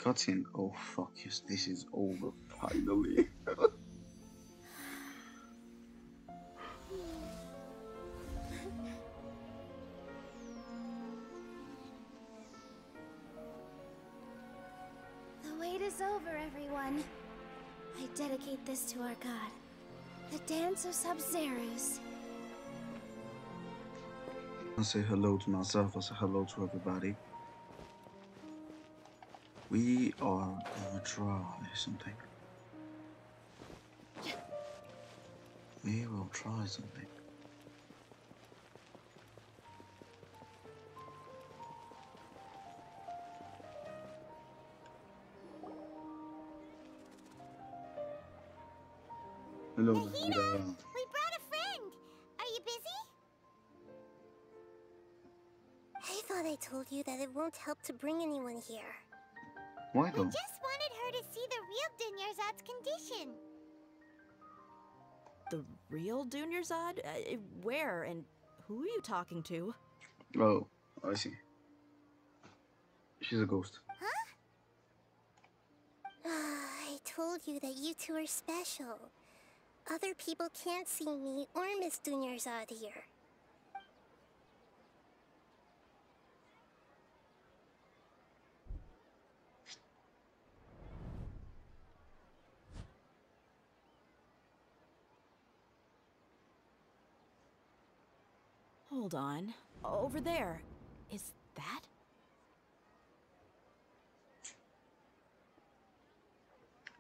Cutscene. Oh fuck yes, this is over finally. The wait is over, everyone. I dedicate this to our god, the dance of SUBZERUZ. I say hello to myself. I say hello to everybody. We are gonna try something. We will try something. Hello, Nahida, Nahida. we brought a friend. Are you busy? I thought I told you that it won't help to bring anyone here. Why We though? just wanted her to see the real Dunyarzad's condition. The real Dunyarzad? Where and who are you talking to? Oh, I see. She's a ghost. Huh? I told you that you two are special. Other people can't see me or Miss Dunyarzad here. Hold on. Over there. Is that?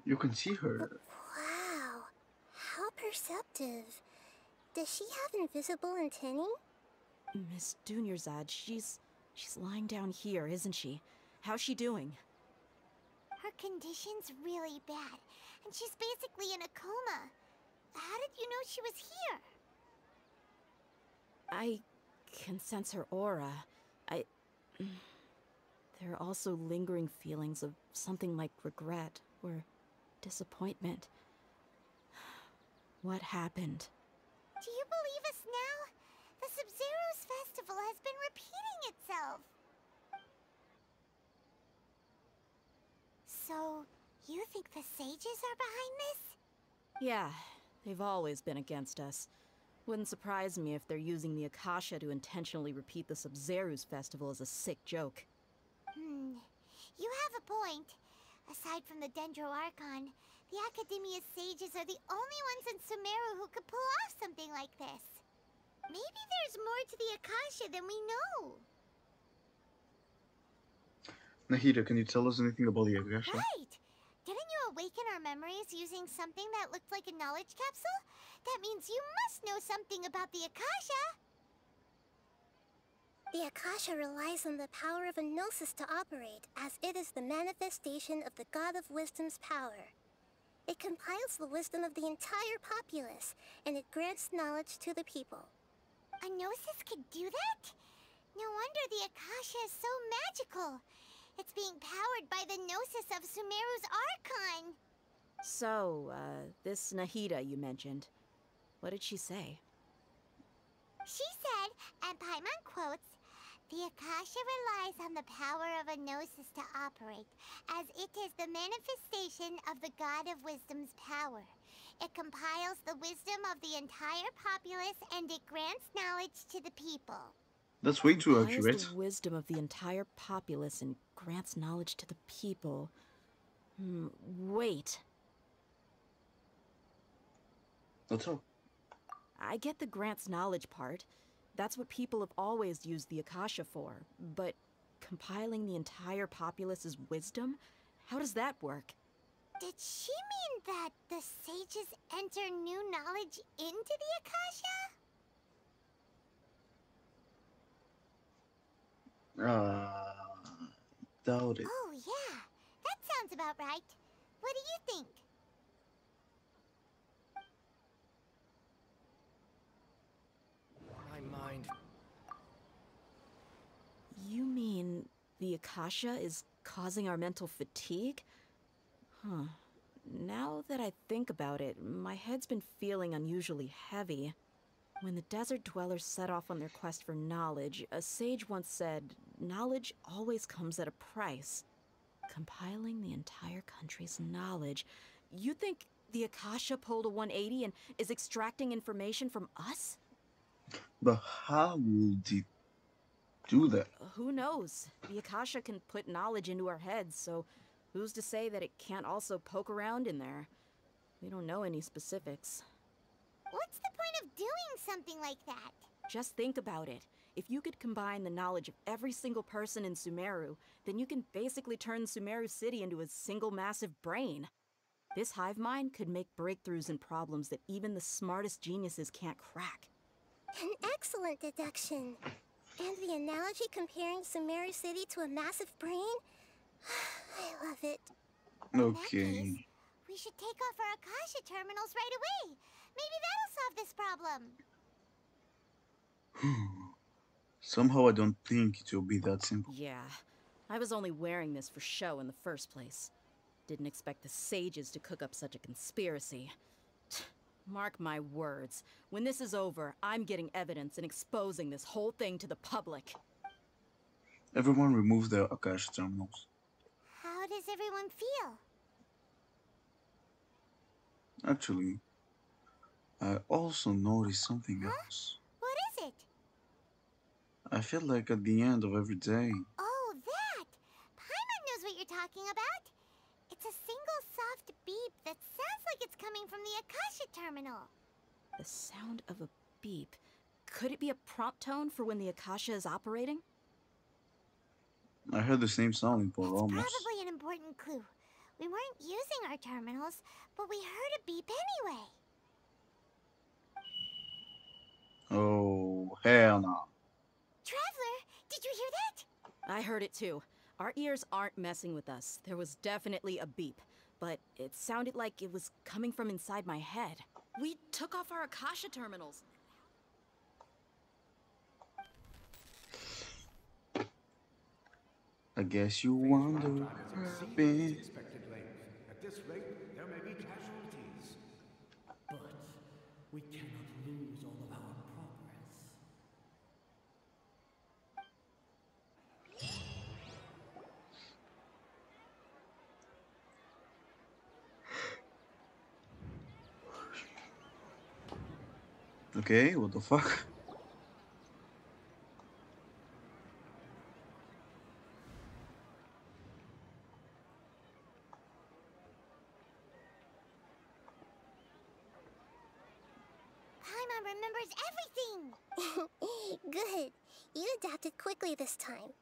You can see her. Wow, how perceptive. Does she have invisible antennae? Miss Dunyarzad, she's lying down here, isn't she? How's she doing? Her condition's really bad, and she's basically in a coma. How did you know she was here? I can sense her aura. There are also lingering feelings of something like regret or disappointment. What happened? Do you believe us now? The SUBZERUZ festival has been repeating itself. So, you think the sages are behind this? Yeah, they've always been against us. Wouldn't surprise me if they're using the Akasha to intentionally repeat the SUBZERUZ festival as a sick joke. You have a point. Aside from the Dendro Archon, the Academia's sages are the only ones in Sumeru who could pull off something like this. Maybe there's more to the Akasha than we know. Nahida, can you tell us anything about the Akasha? Right! Didn't you awaken our memories using something that looked like a knowledge capsule? That means you must know something about the Akasha! The Akasha relies on the power of a gnosis to operate, as it is the manifestation of the God of Wisdom's power. It compiles the wisdom of the entire populace, and it grants knowledge to the people. A gnosis could do that? No wonder the Akasha is so magical. It's being powered by the gnosis of Sumeru's Archon. So, this Nahida you mentioned, what did she say? She said, and Paimon quotes, "The Akasha relies on the power of a gnosis to operate, as it is the manifestation of the God of Wisdom's power. It compiles the wisdom of the entire populace, and it grants knowledge to the people." That's way too Compiles accurate. the wisdom of the entire populace and grants knowledge to the people. Wait. That's all. I get the grants knowledge part. That's what people have always used the Akasha for. But compiling the entire populace's wisdom? How does that work? Did she mean that the sages enter new knowledge into the Akasha? Doubt it. Oh yeah, that sounds about right. What do you think? My mind. You mean the Akasha is causing our mental fatigue? Huh. Now that I think about it, my head's been feeling unusually heavy. When the desert dwellers set off on their quest for knowledge, a sage once said, knowledge always comes at a price. Compiling the entire country's knowledge. You think the Akasha pulled a 180 and is extracting information from us? But how would it do that? Who knows? The Akasha can put knowledge into our heads, so who's to say that it can't also poke around in there? We don't know any specifics. What's the point of doing something like that? Just think about it. If you could combine the knowledge of every single person in Sumeru, then you can basically turn Sumeru City into a single massive brain. This hive mind could make breakthroughs in problems that even the smartest geniuses can't crack. An excellent deduction. And the analogy comparing Sumeru City to a massive brain? I love it. In that Okay. case, we should take off our Akasha terminals right away. Maybe that'll solve this problem. Somehow I don't think it will be that simple. Yeah, I was only wearing this for show in the first place. Didn't expect the sages to cook up such a conspiracy. Mark my words, when this is over, I'm getting evidence and exposing this whole thing to the public. Everyone remove their Akasha terminals. How does everyone feel? Actually, I also noticed something else. What is it? I feel like at the end of every day, Oh, that! Paimon knows what you're talking about. It's a single soft beep that sounds like it's coming from the Akasha terminal. The sound of a beep. Could it be a prompt tone for when the Akasha is operating? I heard the same sound in Port It's Almost. probably an important clue. We weren't using our terminals, but we heard a beep anyway. Oh, hell no. Traveler, did you hear that? I heard it too. Our ears aren't messing with us. There was definitely a beep, but it sounded like it was coming from inside my head. We took off our Akasha terminals. I guess you wonder Time where has I've exceeded been. its expected length. At this rate, there may be casualties. But we cannot lose all of our progress. Okay, what the fuck? Paimon remembers everything. Good. You adapted quickly this time.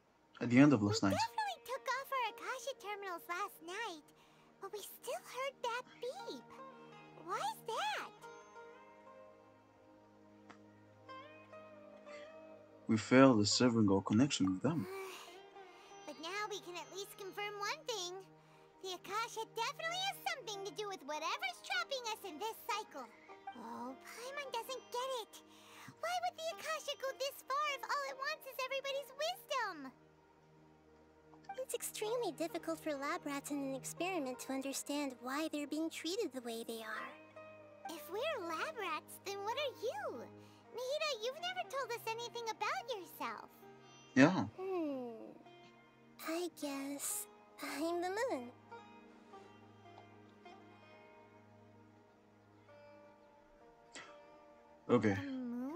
At the end of We last night. definitely took off our Akasha terminals last night, but we still heard that beep. Why is that? We failed the severing our connection with them. But now we can at least confirm one thing. The Akasha definitely has something to do with whatever's trapping us in this cycle. Oh, Paimon doesn't get it. Why would the Akasha go this far if all it wants is everybody's wisdom? It's extremely difficult for lab rats in an experiment to understand why they're being treated the way they are. If we're lab rats, then what are you? Nahida, you've never told us anything about yourself. Yeah. I guess I'm the moon. Okay. The moon?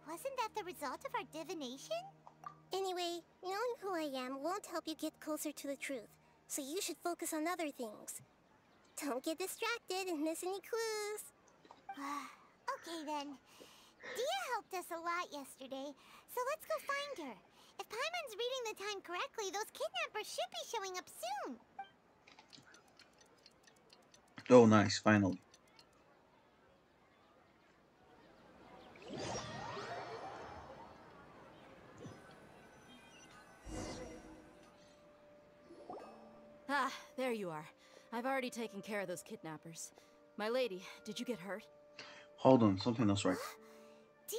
Wasn't that the result of our divination? Anyway, knowing who I am won't help you get closer to the truth, so you should focus on other things. Don't get distracted and miss any clues. Okay then. Dia helped us a lot yesterday, so let's go find her. If Paimon's reading the time correctly, those kidnappers should be showing up soon. Oh, nice. Finally. Ah, there you are. I've already taken care of those kidnappers. My lady, did you get hurt? Hold on, something else right. Dia?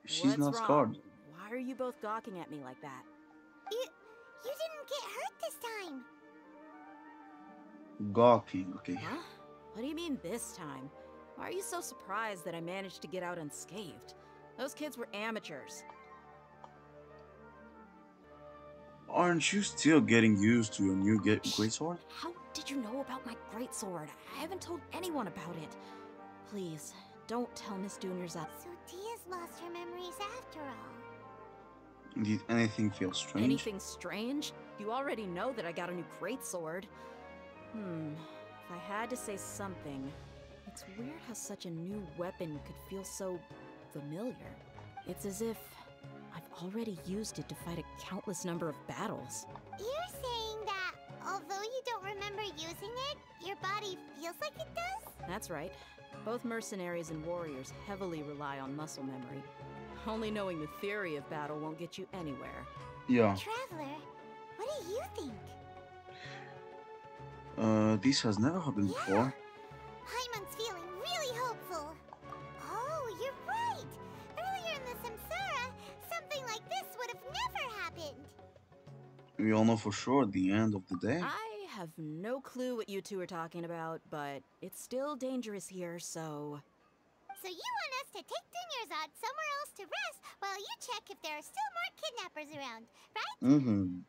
She's What's not wrong? scarred. Why are you both gawking at me like that? You didn't get hurt this time. Gawking, okay. Huh? What do you mean this time? Why are you so surprised that I managed to get out unscathed? Those kids were amateurs. Aren't you still getting used to your new greatsword? How did you know about my greatsword? I haven't told anyone about it. Please, don't tell Miss Junior's that. So Dia's lost her memories after all. Did anything feel strange? Anything strange? You already know that I got a new greatsword. If I had to say something, it's weird how such a new weapon could feel so familiar. It's as if I've already used it to fight a countless number of battles. You're saying that although you don't remember using it, your body feels like it does? That's right. Both mercenaries and warriors heavily rely on muscle memory. Only knowing the theory of battle won't get you anywhere. Yeah. Traveler, what do you think? This has never happened before. Paimon's feeling really hopeful. Oh, you're right. Earlier in the Samsara, something like this would have never happened. We all know for sure at the end of the day. I have no clue what you two are talking about, but it's still dangerous here, so... So you want us to take Dunyarzad somewhere else to rest while you check if there are still more kidnappers around, right? Mm-hmm.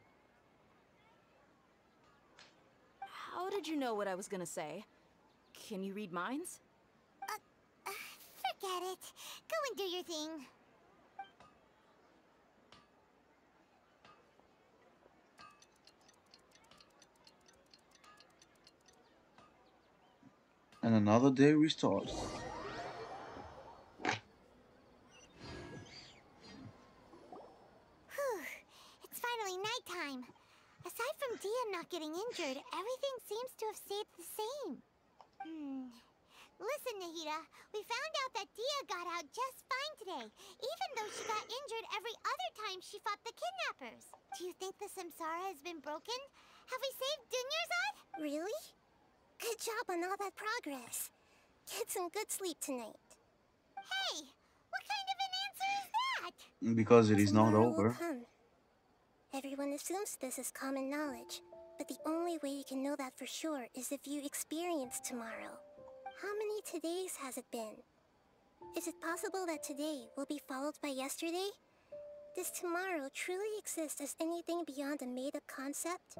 How did you know what I was gonna say? Can you read minds? Forget it. Go and do your thing. And another day restarts. Whew. It's finally nighttime. Aside from Dia not getting injured, everything seems to have stayed the same. Listen, Nahida, we found out that Dia got out just fine today, even though she got injured every other time she fought the kidnappers. Do you think the Samsara has been broken? Have we saved Dunyarzad? Really? Good job on all that progress. Get some good sleep tonight. Hey, what kind of an answer is that? Because it is not Tomorrow will over. come. Everyone assumes this is common knowledge, but the only way you can know that for sure is if you experience tomorrow. How many todays has it been? Is it possible that today will be followed by yesterday? Does tomorrow truly exist as anything beyond a made-up concept?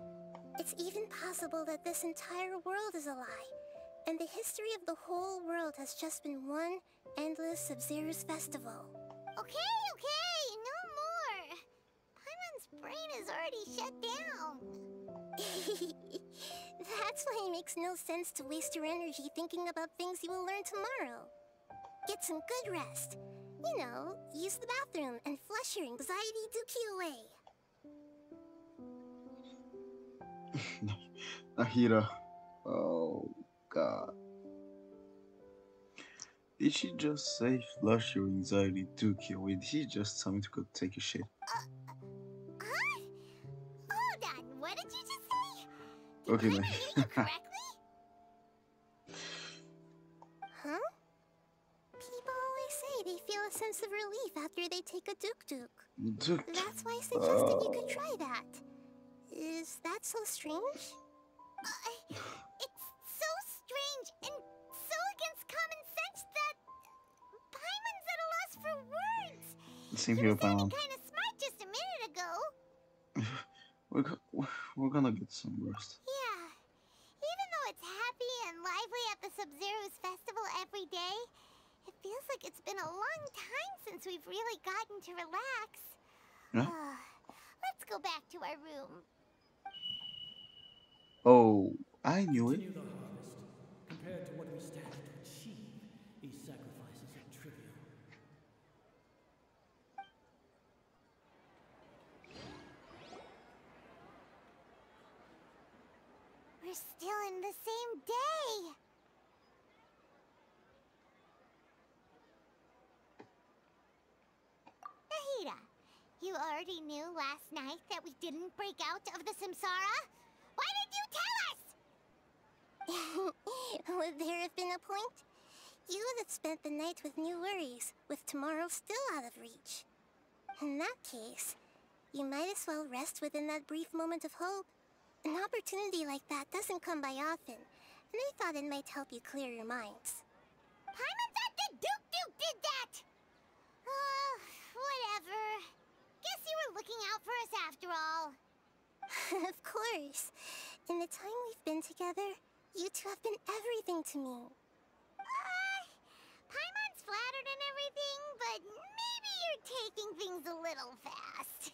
It's even possible that this entire world is a lie, and the history of the whole world has just been one endless SUBZERUZ festival. Okay, no more. Paimon's brain is already shut down. That's why it makes no sense to waste your energy thinking about things you will learn tomorrow. Get some good rest. You know, use the bathroom and flush your anxiety dookie away. Nahida. Oh, God. Did she just say flush your anxiety dookie away? Did she just tell me to go take a shit? Huh? Hold on, what did you just say? Did Okay, Paimon then. hear you correctly? Huh? People always say they feel a sense of relief after they take a duk-duk. That's why I suggested you could try that. Is that so strange? It's so strange and so against common sense that Paimon's at a loss for words. Same He here, was sounding Paimon. kind of smart just a minute ago. We're gonna get some rest. Yeah. Even though it's happy and lively at the SUBZERUZ festival every day, it feels like it's been a long time since we've really gotten to relax. Yeah? Let's go back to our room. Oh, I knew it. Continue the harvest. Compared to what we stand to achieve, these sacrifices are trivial. We're still in the same day. Nahida, you already knew last night that we didn't break out of the Samsara? Why did you tell us? Would there have been a point? You would have spent the night with new worries, with tomorrow still out of reach. In that case, you might as well rest within that brief moment of hope. An opportunity like that doesn't come by often, and I thought it might help you clear your minds. Paimon thought that Duke did that! Whatever. Guess you were looking out for us after all. Of course. In the time we've been together, you two have been everything to me. Paimon's flattered and everything, but maybe you're taking things a little fast.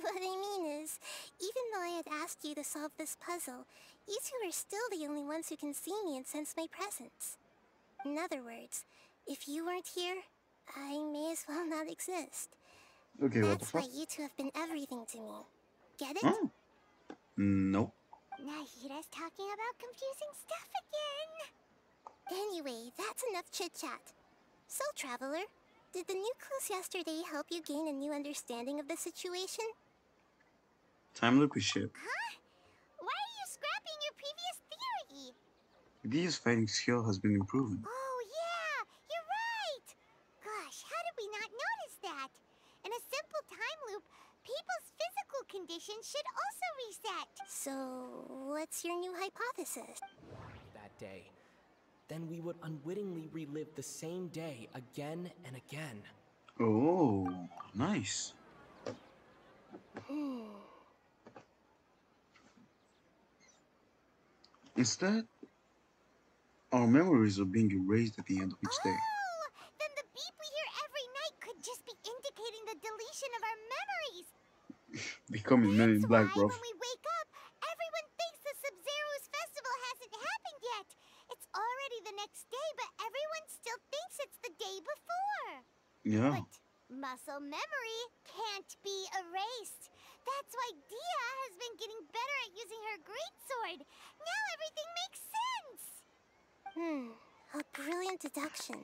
What I mean is, even though I had asked you to solve this puzzle, you two are still the only ones who can see me and sense my presence. In other words, if you weren't here, I may as well not exist. Okay, what the That's why fuck? you two have been everything to me. Get it? Oh, no. Nahira's talking about confusing stuff again. Anyway, that's enough chit-chat. So, Traveler, did the new clues yesterday help you gain a new understanding of the situation? Time loop is shit. Huh? Why are you scrapping your previous theory? Dia's fighting skill has been improving. Oh, yeah, you're right. Gosh, how did we not notice that? In a simple time loop, people's physical conditions should also reset. So, what's your new hypothesis? That day. Then we would unwittingly relive the same day again and again. Oh, nice. Instead, our memories are being erased at the end of each day. Oh, then the beep we hear every night could just be indicating the deletion of our memories. Becoming Men in That's Black, why bro. when we wake up, everyone thinks the SUBZERUZ festival hasn't happened yet. It's already the next day, but everyone still thinks it's the day before. Yeah. But muscle memory can't be erased. That's why Dia has been getting better at using her greatsword. Now everything makes sense. A brilliant deduction.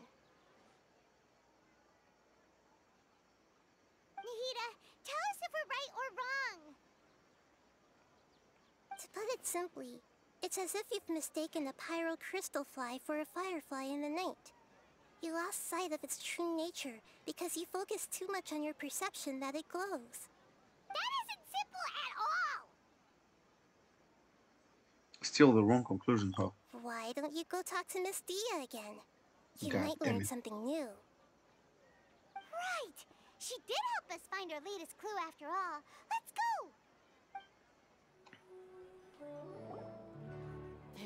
Nahida, tell us if we're right or wrong. To put it simply, it's as if you've mistaken a pyro crystal fly for a firefly in the night. You lost sight of its true nature because you focused too much on your perception that it glows. That isn't simple at all. Still the wrong conclusion, huh? Why don't you go talk to Miss Dia again? You God might damn learn it. something new. Right. She did help us find our latest clue after all. Let's go.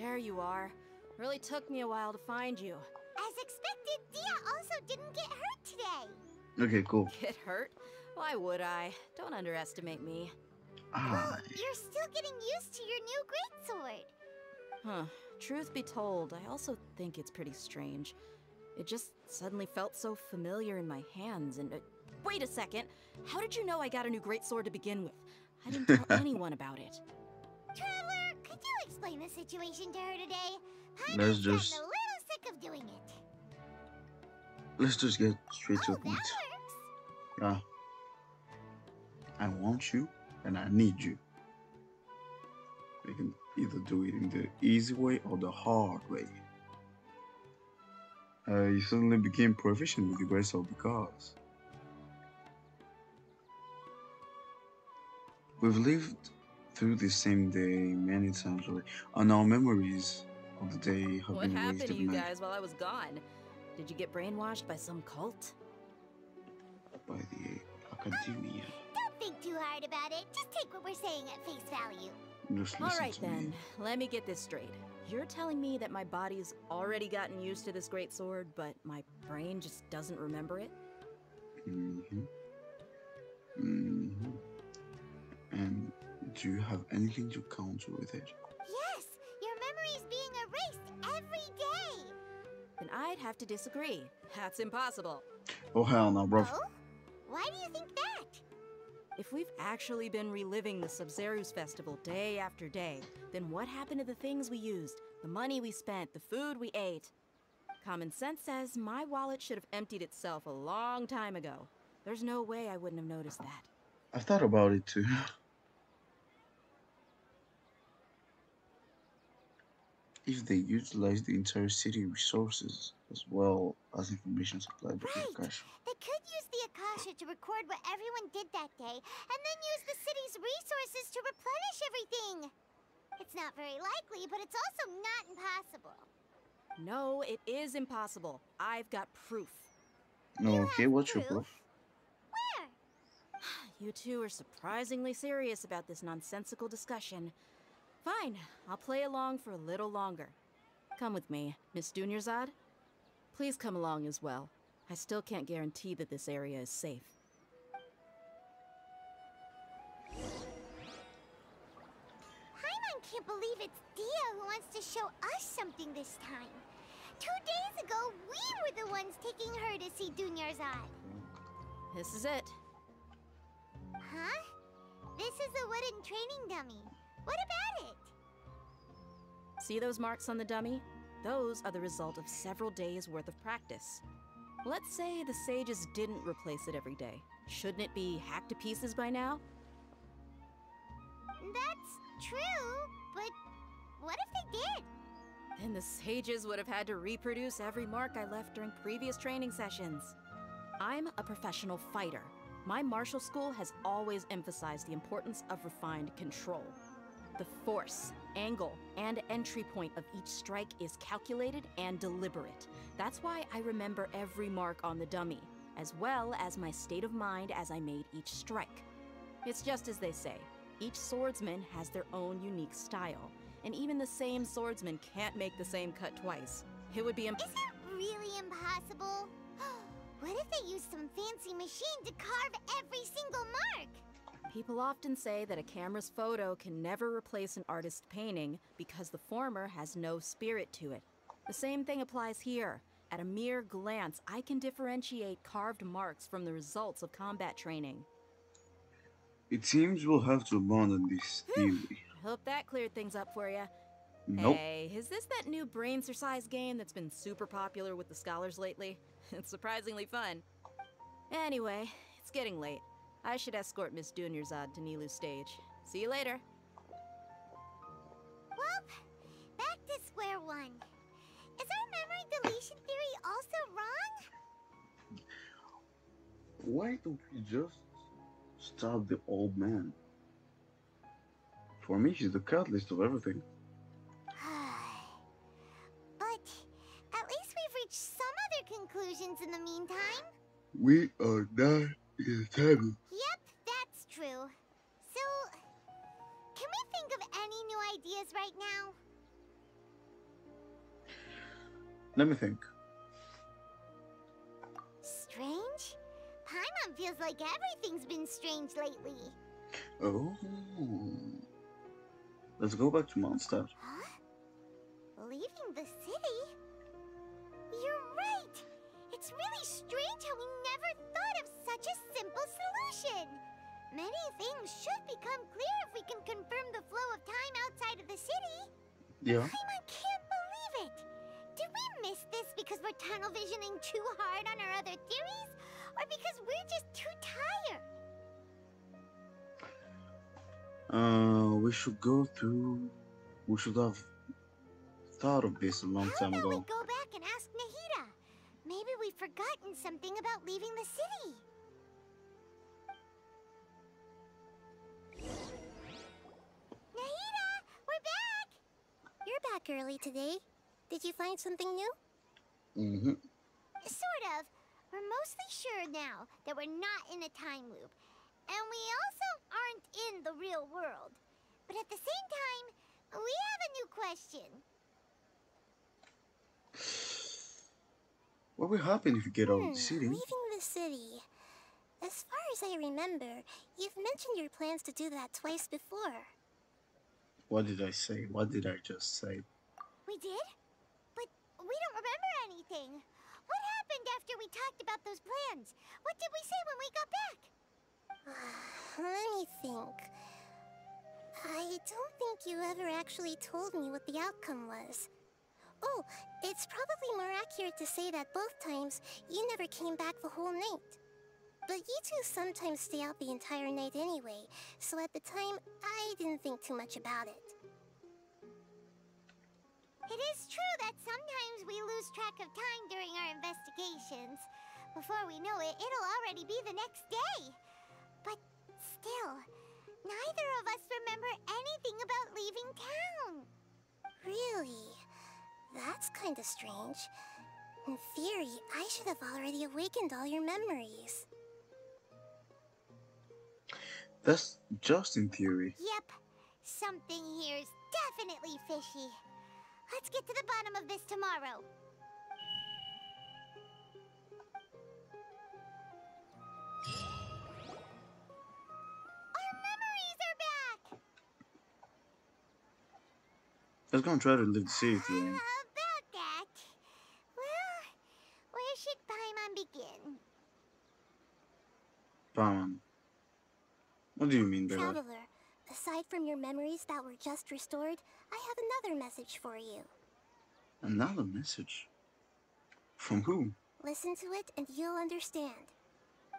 There you are. Really took me a while to find you. As expected, Dia also didn't get hurt today. Okay, cool. Get hurt? Why would I? Don't underestimate me. Ah, You're still getting used to your new greatsword. Huh. Truth be told, I also think it's pretty strange. It just suddenly felt so familiar in my hands and... wait a second! How did you know I got a new greatsword to begin with? I didn't tell anyone about it. Traveler, could you explain the situation to her today? Let's Paimon's just- gotten a little sick of doing it. let's just get straight to Oh, the that point. works. I want you and I need you. We can either do it in the easy way or the hard way. You suddenly became proficient with the greatsword because we've lived through the same day many times already, and our memories of the day have What been happened erased to you overnight guys while I was gone? Did you get brainwashed by some cult? by the academia. Don't think too hard about it. Just take what we're saying at face value. Just listen Alright to then, me. let me get this straight. You're telling me that my body's already gotten used to this great sword, but my brain just doesn't remember it? Mm-hmm. Mm-hmm. And do you have anything to counter with it? Yes, your memory's being erased every day. Then I'd have to disagree. That's impossible. Oh hell no, bro. Oh? Why do you think that? If we've actually been reliving the SUBZERUZ festival day after day, then what happened to the things we used, the money we spent, the food we ate? Common sense says my wallet should have emptied itself a long time ago. There's no way I wouldn't have noticed that. I've thought about it too. If they utilize the entire city resources as well as information supplied by the Right. Akasha. They could use the Akasha to record what everyone did that day, and then use the city's resources to replenish everything. It's not very likely, but it's also not impossible. No, it is impossible. I've got proof. No, okay, have what's your proof? proof? Where? you two are surprisingly serious about this nonsensical discussion. Fine, I'll play along for a little longer. Come with me, Miss Dunyarzad. Please come along as well. I still can't guarantee that this area is safe. Paimon can't believe it's Dia who wants to show us something this time. 2 days ago, we were the ones taking her to see Dunyarzad. This is it. Huh? This is a wooden training dummy. What about it? See those marks on the dummy? Those are the result of several days' worth of practice. Let's say the sages didn't replace it every day. Shouldn't it be hacked to pieces by now? That's true, but what if they did? Then the sages would have had to reproduce every mark I left during previous training sessions. I'm a professional fighter. My martial school has always emphasized the importance of refined control. The force, angle, and entry point of each strike is calculated and deliberate. That's why I remember every mark on the dummy, as well as my state of mind as I made each strike. It's just as they say, each swordsman has their own unique style, and even the same swordsman can't make the same cut twice. It would be Is it really impossible? What if they used some fancy machine to carve every single mark? People often say that a camera's photo can never replace an artist's painting because the former has no spirit to it. The same thing applies here. At a mere glance, I can differentiate carved marks from the results of combat training. It seems we'll have to abandon this theory. Hope that cleared things up for you. Nope. Hey, is this that new brain exercise game that's been super popular with the scholars lately? It's surprisingly fun. Anyway, it's getting late. I should escort Miss Dunyarzad to Nilu's stage. See you later. Well, back to square one. Is our memory deletion theory also wrong? Why don't we just stop the old man? For me, he's the catalyst of everything. But at least we've reached some other conclusions in the meantime. We are not in time. Yep, that's true. So, can we think of any new ideas right now? Let me think. Strange? Paimon feels like everything's been strange lately. Oh. Let's go back to Mondstadt. Huh? Leaving the city? You're right! It's really strange how we never thought of such a simple solution! Many things should become clear if we can confirm the flow of time outside of the city. Yeah. Paimon can't believe it! Did we miss this because we're tunnel visioning too hard on our other theories? Or because we're just too tired? We should go through. We should have thought of this a long time How about ago. we go back and ask Nahida? Maybe we've forgotten something about leaving the city. Nahida, we're back! You're back early today. Did you find something new? Mm-hmm. Sort of. We're mostly sure now that we're not in a time loop. And we also aren't in the real world. But at the same time, we have a new question. What will happen if you get out of the city? Leaving the city. As far as I remember, you've mentioned your plans to do that twice before. What did I say? What did I just say? We did? But we don't remember anything. What happened after we talked about those plans? What did we say when we got back? Let me think. I don't think you ever actually told me what the outcome was. Oh, it's probably more accurate to say that both times you never came back the whole night. But you two sometimes stay out the entire night anyway, so at the time, I didn't think too much about it. It is true that sometimes we lose track of time during our investigations. Before we know it, it'll already be the next day. But still, neither of us remember anything about leaving town. Really? That's kinda strange. In theory, I should have already awakened all your memories. That's just in theory. Yep. Something here's definitely fishy. Let's get to the bottom of this tomorrow. Our memories are back! Let's go and try to leave the city today. About that. Well, where should Paimon begin? Paimon. What do you mean by that? Traveler, aside from your memories that were just restored, I have another message for you. Another message? From who? Listen to it and you'll understand.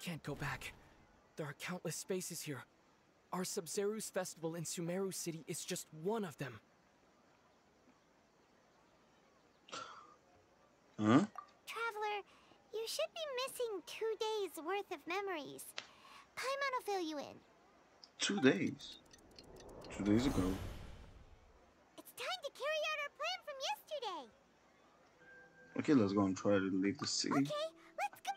Can't go back. There are countless spaces here. Our SUBZERUZ festival in Sumeru City is just one of them. Huh? Traveler, you should be missing 2 days worth of memories. Paimon will fill you in. 2 days. 2 days ago. It's time to carry out our plan from yesterday. Okay, let's go and try to leave the city. Okay, let's go.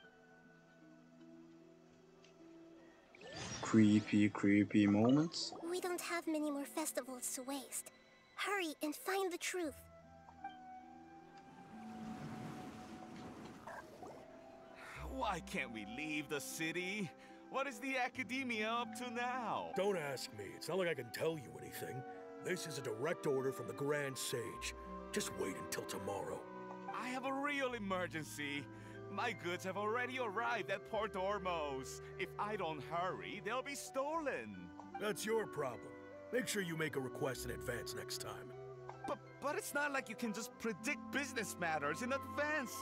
Creepy moments. We don't have many more festivals to waste. Hurry and find the truth. Why can't we leave the city? What is the academia up to now? Don't ask me. It's not like I can tell you anything. This is a direct order from the Grand Sage. Just wait until tomorrow. I have a real emergency. My goods have already arrived at Port Ormos. If I don't hurry, they'll be stolen. That's your problem. Make sure you make a request in advance next time. But it's not like you can just predict business matters in advance.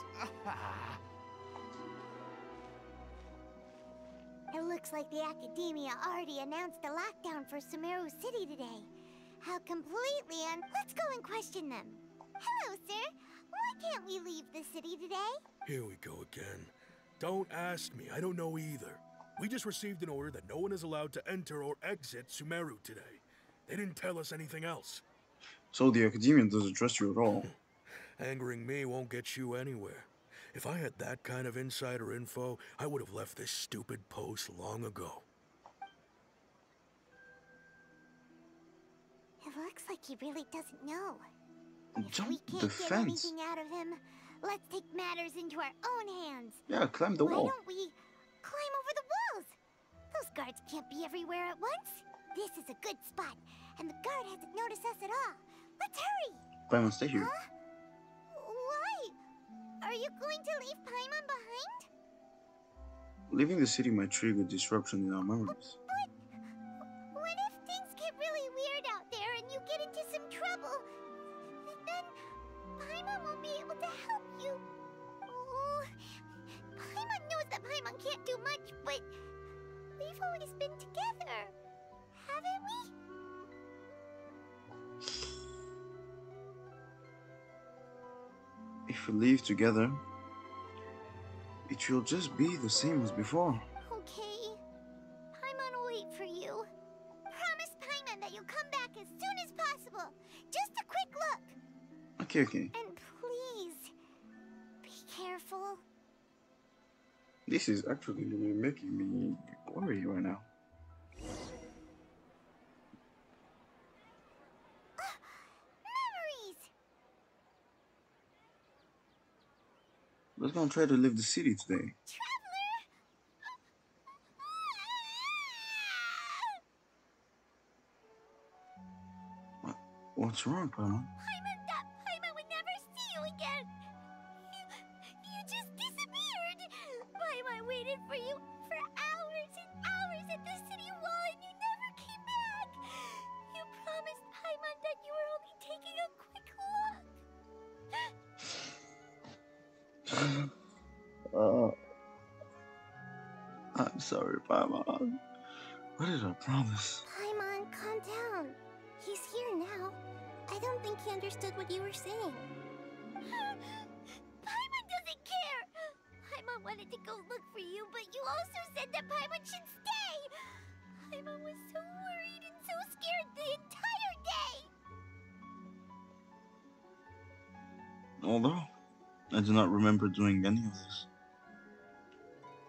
It looks like the academia already announced a lockdown for Sumeru City today. How completely Let's go and question them. Hello, sir. Why can't we leave the city today? Here we go again. Don't ask me. I don't know either. We just received an order that no one is allowed to enter or exit Sumeru today. They didn't tell us anything else. So the academia doesn't trust you at all. Angering me won't get you anywhere. If I had that kind of insider info, I would have left this stupid post long ago. It looks like he really doesn't know. If Jump we can't the get fence. anything out of him, let's take matters into our own hands. Yeah, climb the Why wall. don't we climb over the walls? Those guards can't be everywhere at once. This is a good spot, and the guard hasn't noticed us at all. Let's hurry! Paimon, stay here. Huh? Why? Are you going to leave Paimon behind? Leaving the city might trigger disruption in our memories. But what if things get really weird out there and you get into some trouble? Then Paimon won't be able to help you. Oh, Paimon knows that Paimon can't do much, but we've always been together, haven't we? If we leave together, it will just be the same as before. Okay. Paimon will wait for you. Promise Paimon that you'll come back as soon as possible. Just a quick look. Okay. And please, be careful. This is actually making me worry right now. Memories! Let's go and try to leave the city today. Traveler! What's wrong, Paimon? Paimon, that Paimon would never see you again! You just disappeared! Paimon waited for you for hours and hours at the city wall and you never came back! You promised Paimon that you were only taking a quick look! I'm sorry, Paimon. What did I promise? Paimon, calm down. He's here now. I don't think he understood what you were saying. Paimon doesn't care! Paimon wanted to go look for you, but you also said that Paimon should stay! Paimon was so worried and so scared the entire day! Although, I do not remember doing any of this.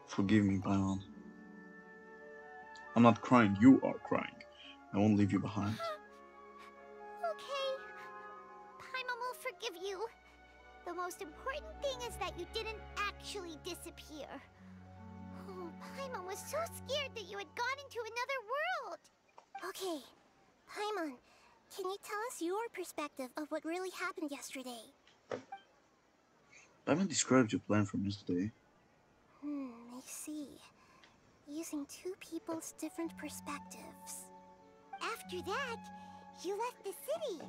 Forgive me, Paimon. I'm not crying, you are crying. I won't leave you behind. Okay. Paimon will forgive you. The most important thing is that you didn't actually disappear. Oh, Paimon was so scared that you had gone into another world. Okay, Paimon, can you tell us your perspective of what really happened yesterday? I haven't described your plan from yesterday. I see. Using two people's different perspectives. After that, you left the city.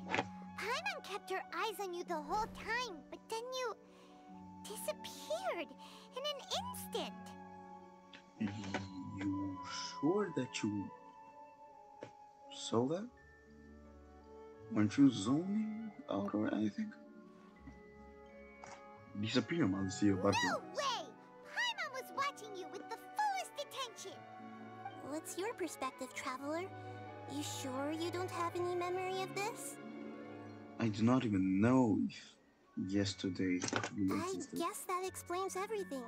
Paimon kept her eyes on you the whole time, but then you disappeared in an instant. You sure that you saw that? Weren't you zoning out or anything? Disappear, Malicia, but No way! Paimon was watching you with the fullest attention. What's your perspective, Traveler? You sure you don't have any memory of this? I do not even know if yesterday you existed. I guess that explains everything.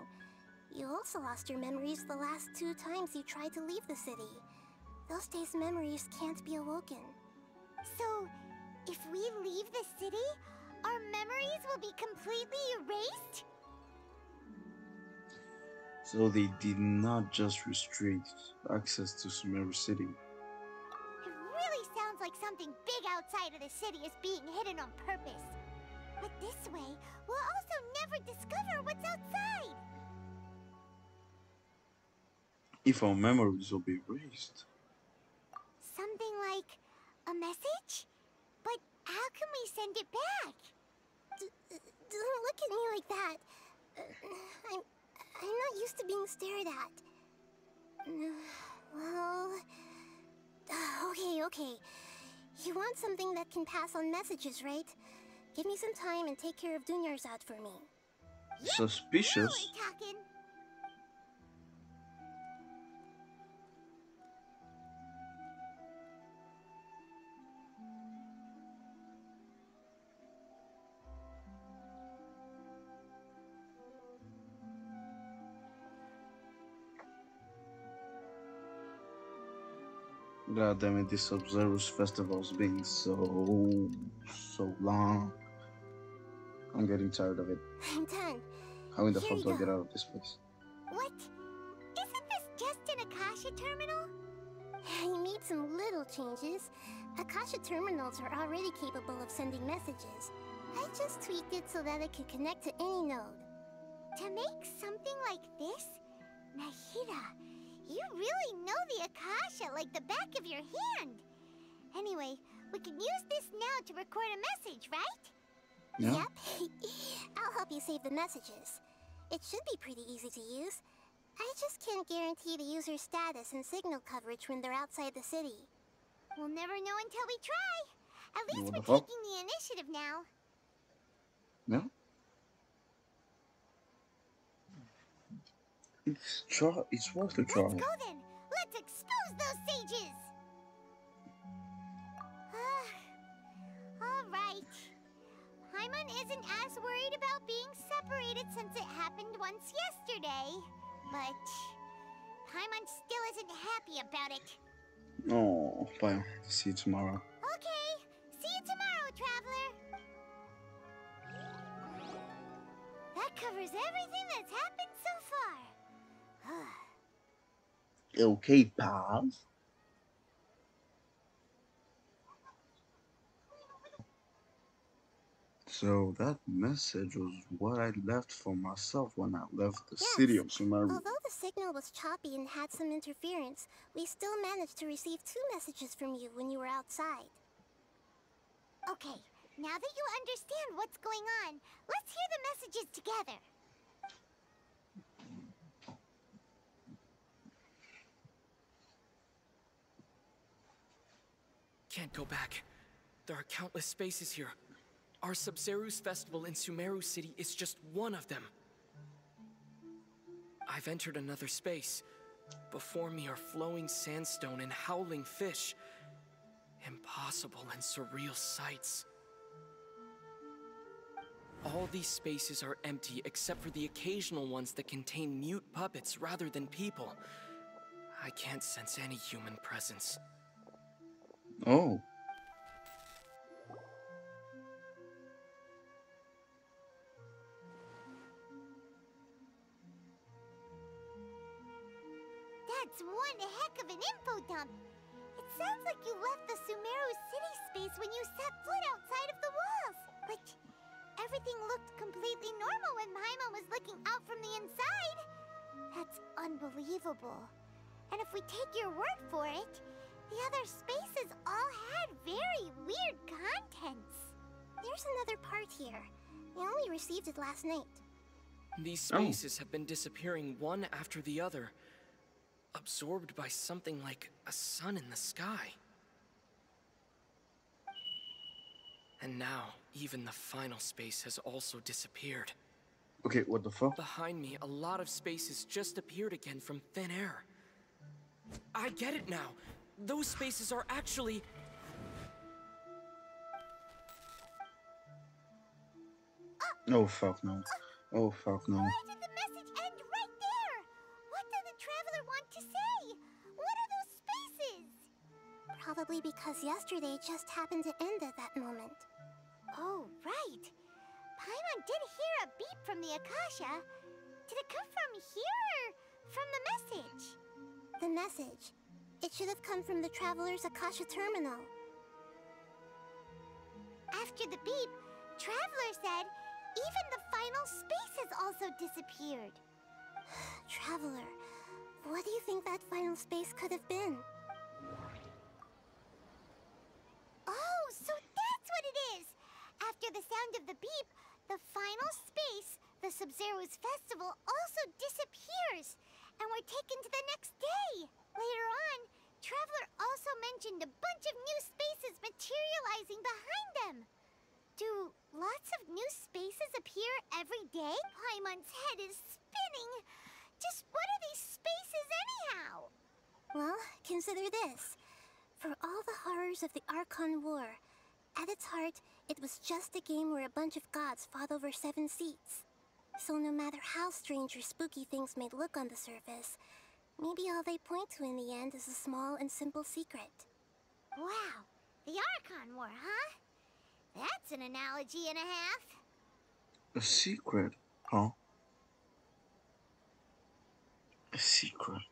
You also lost your memories the last 2 times you tried to leave the city. Those days' memories can't be awoken. So, if we leave the city, our memories will be completely erased? So they did not just restrict access to Sumeru City. It really sounds like something big outside of the city is being hidden on purpose. But this way, we'll also never discover what's outside. If our memories will be erased. Something like a message? But how can we send it back? Don't look at me like that. I'm not used to being stared at. Well... Okay. You want something that can pass on messages, right? Give me some time and take care of Dunyarzad for me. Suspicious. Now we're talking. God damn it, this SUBZERUZ festival's being so long. I'm getting tired of it. I'm done. How in the fuck do I get out of this place? What? Isn't this just an Akasha terminal? You made some little changes. Akasha terminals are already capable of sending messages. I just tweaked it so that it could connect to any node. To make something like this? Nahida, you really know the Akasha like the back of your hand. Anyway, we can use this now to record a message, right? Yeah. Yep. I'll help you save the messages. It should be pretty easy to use. I just can't guarantee the user's status and signal coverage when they're outside the city. We'll never know until we try. At least What the we're fuck? taking the initiative now. Yeah. It's worth a try. Let's go then. Let's expose those sages. All right. Paimon isn't as worried about being separated since it happened once yesterday. But Paimon still isn't happy about it. Oh, bye. See you tomorrow. Okay. See you tomorrow, Traveler. That covers everything that's happened so far. Okay, pals. So that message was what I left for myself when I left the city of Sumeru. Although the signal was choppy and had some interference, we still managed to receive 2 messages from you when you were outside. Okay, now that you understand what's going on, let's hear the messages together. Can't go back. There are countless spaces here. Our SUBZERUZ festival in Sumeru City is just one of them. I've entered another space. Before me are flowing sandstone and howling fish. Impossible and surreal sights. All these spaces are empty except for the occasional ones that contain mute puppets rather than people. I can't sense any human presence. Oh. That's one heck of an info dump. It sounds like you left the Sumeru city space when you set foot outside of the walls. But everything looked completely normal when Paimon was looking out from the inside. That's unbelievable. And if we take your word for it, the other spaces all had very weird contents. There's another part here. I only received it last night. These spaces have been disappearing one after the other, absorbed by something like a sun in the sky. And now, even the final space has also disappeared. Okay, what the fuck? Behind me, a lot of spaces just appeared again from thin air. I get it now. Those spaces are actually... Oh fuck no. Oh fuck no. Why did the message end right there? What did the traveler want to say? What are those spaces? Probably because yesterday just happened to end at that moment. Oh, right. Paimon did hear a beep from the Akasha. Did it come from here or from the message? The message. It should have come from the Traveler's Akasha terminal. After the beep, Traveler said even the final space has also disappeared. Traveler, what do you think that final space could have been? Oh, so that's what it is! After the sound of the beep, the final space, the SUBZERUZ festival, also disappears, and we're taken to the next day. Later on, Traveler also mentioned a bunch of new spaces materializing behind them. Do lots of new spaces appear every day? Paimon's head is spinning. Just what are these spaces anyhow? Well, consider this. For all the horrors of the Archon War, at its heart, it was just a game where a bunch of gods fought over 7 seats. So no matter how strange or spooky things may look on the surface, maybe all they point to in the end is a small and simple secret. Wow, the Archon War, huh? That's an analogy and a half. A secret, huh? A secret.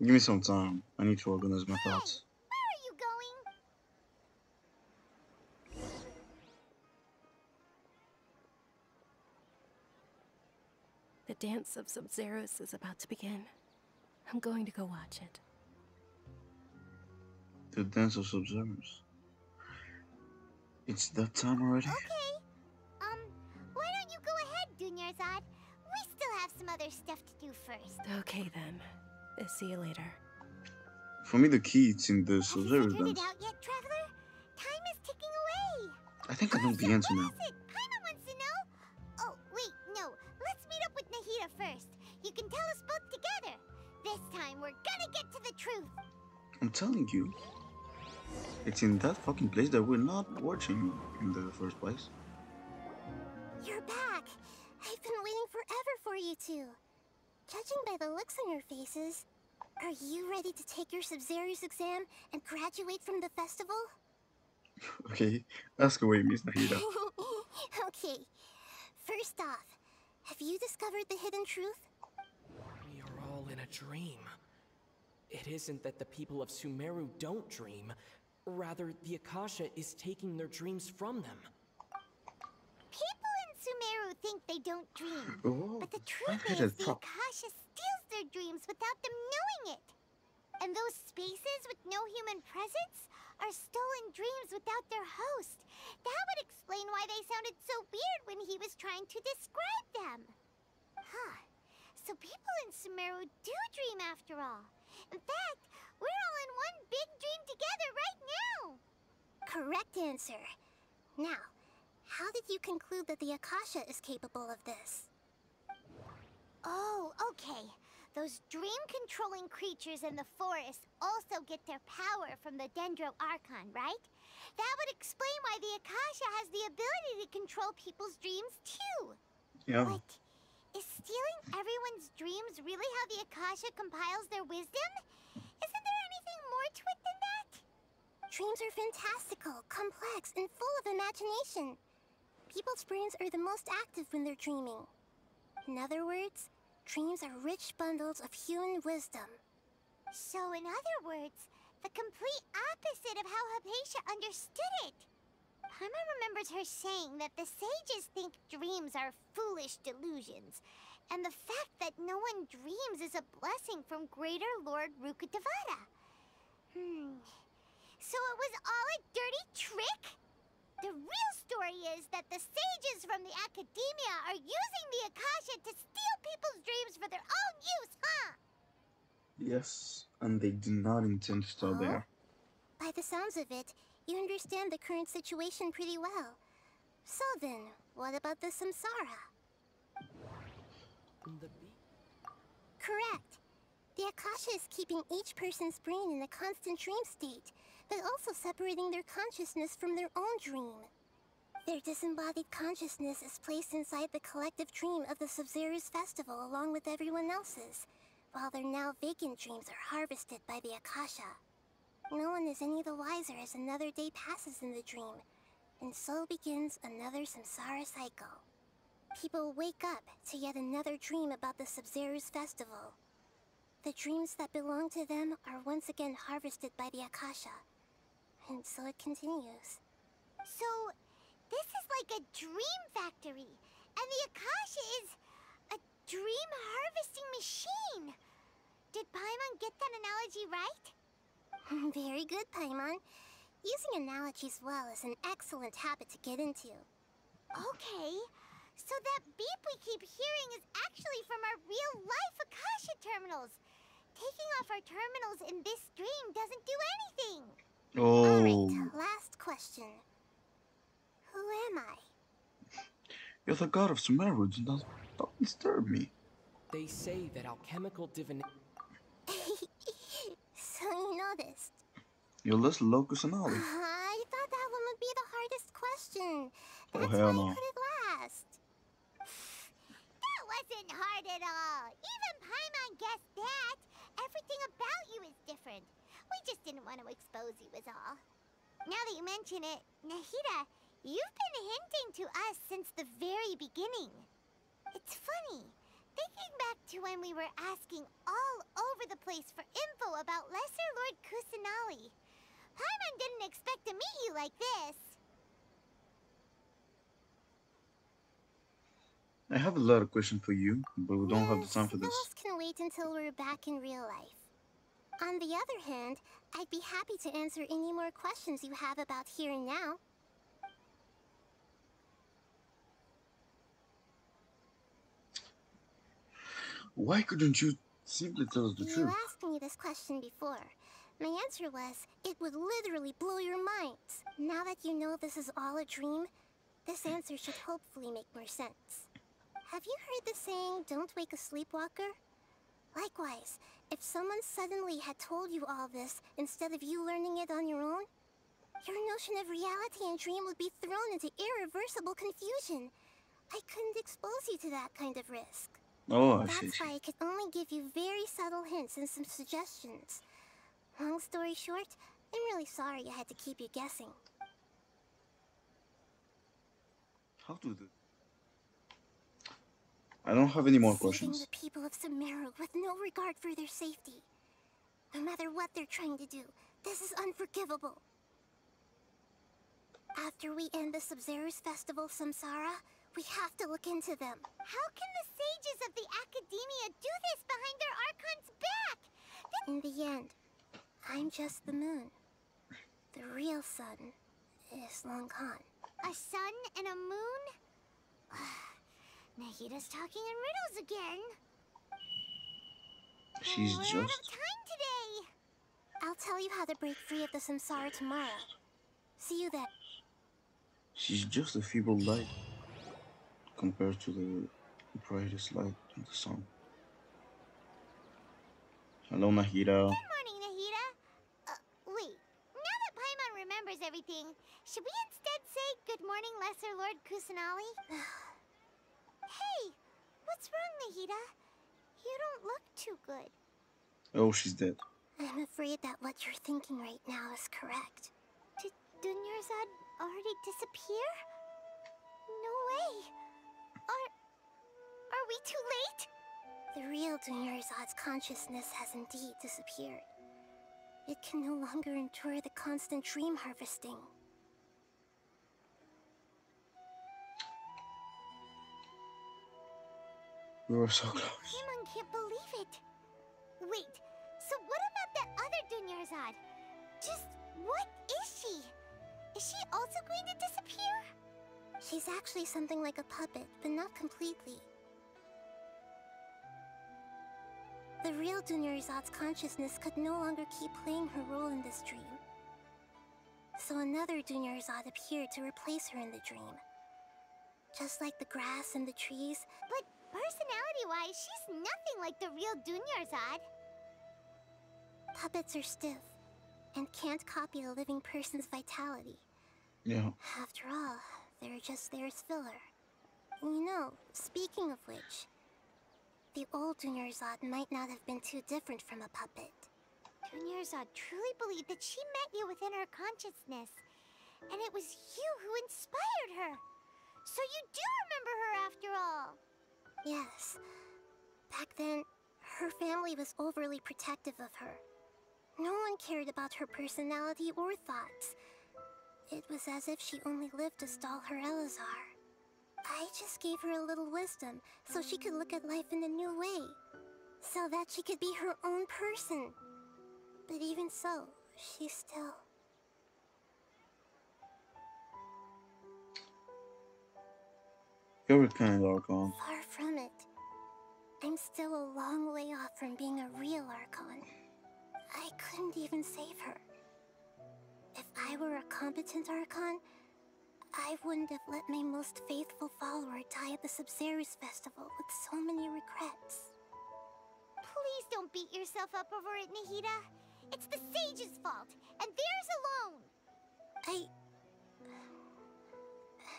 Give me some time. I need to organize my thoughts. Where are you going? The dance of SUBZERUZ is about to begin. I'm going to go watch it. The dance of SUBZERUZ. It's that time already? Okay. Why don't you go ahead, Dunyarzad? We still have some other stuff to do first. Okay then. See you later. For me, the key is in the Have you SUBZERUZ figured it dance. out yet, Traveler? Time is ticking away. I think I know the answer now. What is it? Paimon wants to know. Oh, wait, no. Let's meet up with Nahida first. You can tell us both together. This time, we're gonna get to the truth. I'm telling you. It's in that fucking place that we're not watching in the first place. You're back! I've been waiting forever for you two. Judging by the looks on your faces, are you ready to take your SUBZERUZ exam and graduate from the festival? Okay, ask away, Miss Nahida. Okay, first off, have you discovered the hidden truth? We are all in a dream. It isn't that the people of Sumeru don't dream. Rather, the Akasha is taking their dreams from them. People in Sumeru think they don't dream. Oh, But the truth I is, get it. the Akasha steals their dreams without them knowing it. And those spaces with no human presence are stolen dreams without their host. That would explain why they sounded so weird when he was trying to describe them. Huh. So people in Sumeru do dream after all. In fact, we're all in one big dream together right now. Correct answer. Now, how did you conclude that the Akasha is capable of this? Oh, okay. Those dream-controlling creatures in the forest also get their power from the Dendro Archon, right? That would explain why the Akasha has the ability to control people's dreams, too. Yeah. But Is stealing everyone's dreams really how the Akasha compiles their wisdom? Isn't there anything more to it than that? Dreams are fantastical, complex, and full of imagination. People's brains are the most active when they're dreaming. In other words, dreams are rich bundles of human wisdom. So in other words, the complete opposite of how Hypatia understood it. Paimon remembers her saying that the sages think dreams are foolish delusions, and the fact that no one dreams is a blessing from Greater Lord Rukkhadevata. So it was all a dirty trick? The real story is that the sages from the Academia are using the Akasha to steal people's dreams for their own use, huh? Yes, and they did not intend to stop there. By the sounds of it, you understand the current situation pretty well. So then, what about the samsara? Correct. The Akasha is keeping each person's brain in a constant dream state, but also separating their consciousness from their own dream. Their disembodied consciousness is placed inside the collective dream of the SUBZERUZ festival along with everyone else's, while their now vacant dreams are harvested by the Akasha. No one is any the wiser as another day passes in the dream, and so begins another samsara cycle. People wake up to yet another dream about the SUBZERUZ festival. The dreams that belong to them are once again harvested by the Akasha, and so it continues. So, this is like a dream factory, and the Akasha is a dream harvesting machine. Did Paimon get that analogy right? Very good, Paimon. Using analogies well is an excellent habit to get into. Okay, so that beep we keep hearing is actually from our real-life Akasha terminals. Taking off our terminals in this dream doesn't do anything. Oh. Alright, last question. Who am I? You're the god of Sumeru. Don't disturb me. They say that alchemical divination. So you noticed. You're less locus and Ollie. I thought that one would be the hardest question. Oh, That's hell why no. I put it last. That wasn't hard at all. Even Paimon guessed that. Everything about you is different. We just didn't want to expose you is all. Now that you mention it, Nahida, you've been hinting to us since the very beginning. It's funny. Thinking back to when we were asking all over the place for info about Lesser Lord Kusanali, Paimon didn't expect to meet you like this. I have a lot of questions for you, but we don't have the time for this. Those can wait until we're back in real life. On the other hand, I'd be happy to answer any more questions you have about here and now. Why couldn't you simply tell us the You truth? asked me this question before. My answer was, it would literally blow your minds. Now that you know this is all a dream, this answer should hopefully make more sense. Have you heard the saying, don't wake a sleepwalker? Likewise, if someone suddenly had told you all this instead of you learning it on your own, your notion of reality and dream would be thrown into irreversible confusion. I couldn't expose you to that kind of risk. Oh, I see. That's why I could only give you very subtle hints and some suggestions. Long story short, I'm really sorry I had to keep you guessing. How to do? I don't have any more Saving questions. the people of Sumeru with no regard for their safety. No matter what they're trying to do, this is unforgivable. After we end the SUBZERUZ festival samsara, we have to look into them. How can the sages of the Academia do this behind their Archon's back? In the end, I'm just the moon. The real sun is long gone. A sun and a moon? Nahida's talking in riddles again. She's We're out of just... time today. I'll tell you how to break free of the samsara tomorrow. See you then. She's just a feeble light compared to the brightest light in the sun. Hello, Nahida. Good morning, Nahida. Wait. Now that Paimon remembers everything, should we instead say good morning, Lesser Lord Kusanali? Hey, What's wrong, Nahida? You don't look too good. Oh, she's dead. I'm afraid that what you're thinking right now is correct. Did Dunyarzad already disappear? No way. Are we too late? The real Dunyarzad's consciousness has indeed disappeared. It can no longer endure the constant dream harvesting. We were so close. Paimon can't believe it. Wait, so what about that other Dunyarzad? Just what is she? Is she also going to disappear? She's actually something like a puppet, but not completely. The real Dunyarzad's consciousness could no longer keep playing her role in this dream. So another Dunyarzad appeared to replace her in the dream. Just like the grass and the trees. But personality-wise, she's nothing like the real Dunyarzad. Puppets are stiff and can't copy a living person's vitality. Yeah. After all, they're just there as filler. You know, speaking of which, the old Dunyarzad might not have been too different from a puppet. Dunyarzad truly believed that she met you within her consciousness, and it was you who inspired her. So you do remember her after all. Yes. Back then, her family was overly protective of her. No one cared about her personality or thoughts. It was as if she only lived to stall her Elazar. I just gave her a little wisdom so she could look at life in a new way. So that she could be her own person. But even so, she's still... You're a kind Archon. Far from it. I'm still a long way off from being a real Archon. I couldn't even save her. If I were a competent Archon, I wouldn't have let my most faithful follower die at the SUBZERUZ festival with so many regrets. Please don't beat yourself up over it, Nahida. It's the sage's fault, and theirs alone.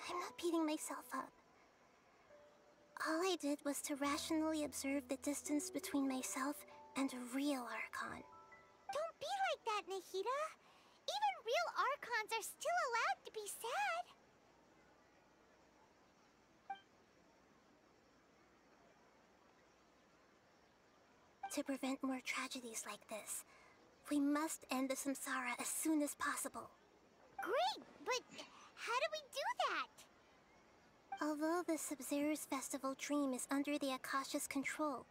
I'm not beating myself up. All I did was to rationally observe the distance between myself and a real Archon. Don't be like that, Nahida. Even real Archons are still allowed to be sad. To prevent more tragedies like this, we must end the samsara as soon as possible. Great, but how do we do that? Although the SUBZERUZ festival dream is under the Akasha's control,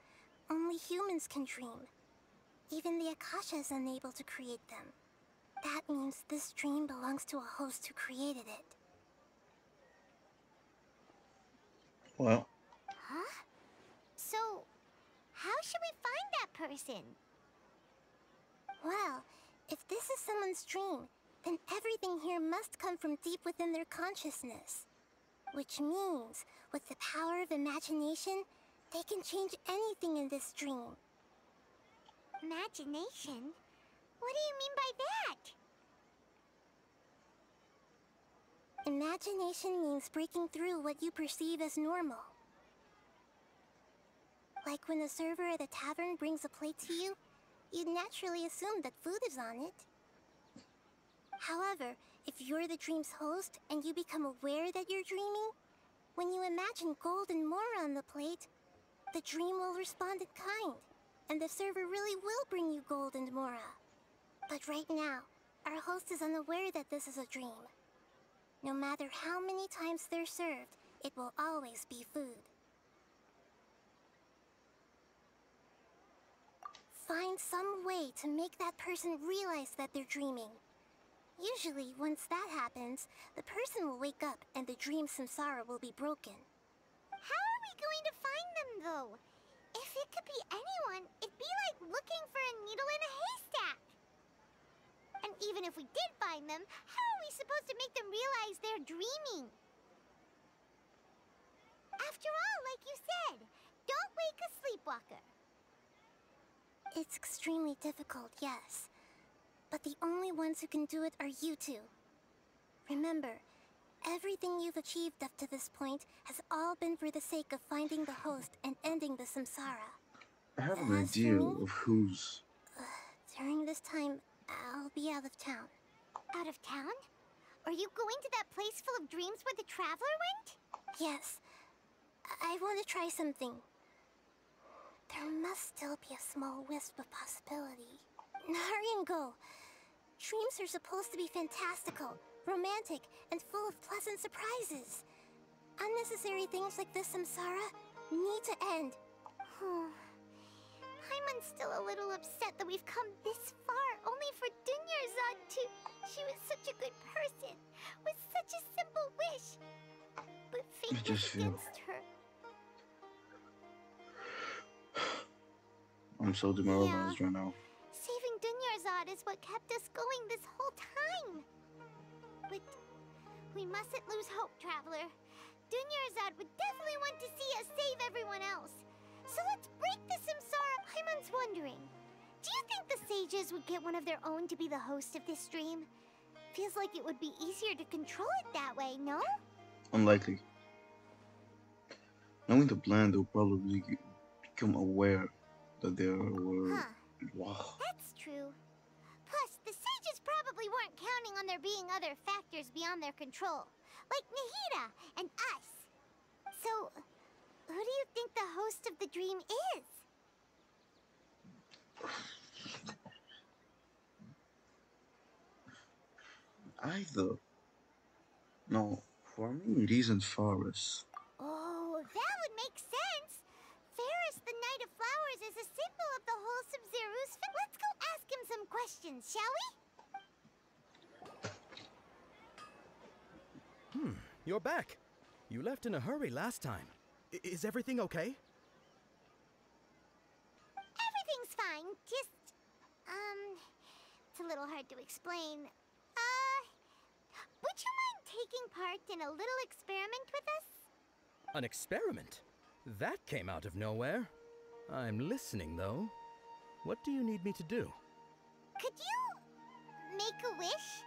only humans can dream. Even the Akasha is unable to create them. That means this dream belongs to a host who created it. Well. Huh? So, how should we find that person? Well, if this is someone's dream, then everything here must come from deep within their consciousness. Which means, with the power of imagination, they can change anything in this dream. Imagination? What do you mean by that? Imagination means breaking through what you perceive as normal. Like when a server at a tavern brings a plate to you, you'd naturally assume that food is on it. However, if you're the dream's host and you become aware that you're dreaming, when you imagine gold and more on the plate, the dream will respond in kind, and the server really will bring you gold and mora. But right now, our host is unaware that this is a dream. No matter how many times they're served, it will always be food. Find some way to make that person realize that they're dreaming. Usually, once that happens, the person will wake up and the dream samsara will be broken. How are we going to find them, though? If it could be anyone, it'd be like looking for a needle in a haystack. And even if we did find them, how are we supposed to make them realize they're dreaming? After all, like you said, don't wake a sleepwalker. It's extremely difficult, yes. But the only ones who can do it are you two. Remember, Everything you've achieved up to this point has all been for the sake of finding the host and ending the samsara. I have an As for idea me, of who's. during this time, I'll be out of town. Out of town? Are you going to that place full of dreams where the traveler went? Yes. I want to try something. There must still be a small wisp of possibility. Hurry and go. Dreams are supposed to be fantastical, romantic, and full of pleasant surprises. Unnecessary things like this samsara need to end. Paimon's still a little upset that we've come this far only for Dunyarzad to... She was such a good person, with such a simple wish. But fate was against her. I'm so demoralized right now. Saving Dunyarzad is what kept us going this whole time. But we mustn't lose hope, Traveler. Dunyarzad would definitely want to see us save everyone else. So let's break the samsara. Paimon's wondering, do you think the sages would get one of their own to be the host of this dream? Feels like it would be easier to control it that way, no? Unlikely. Knowing the plan, they'll probably become aware that there were... Wow. That's true. Plus, the sages probably weren't counting on there being other factors beyond their control, like Nahida and us. So, who do you think the host of the dream is? Either. No, for me it isn't Faris. Oh, that would make sense. Faris, the Knight of Flowers, is a symbol of the whole SUBZERUZ. Let's go ask him some questions, shall we? You're back. You left in a hurry last time. Is everything okay? Everything's fine. Just, it's a little hard to explain. Would you mind taking part in a little experiment with us? An experiment? That came out of nowhere. I'm listening, though. What do you need me to do? Could you make a wish?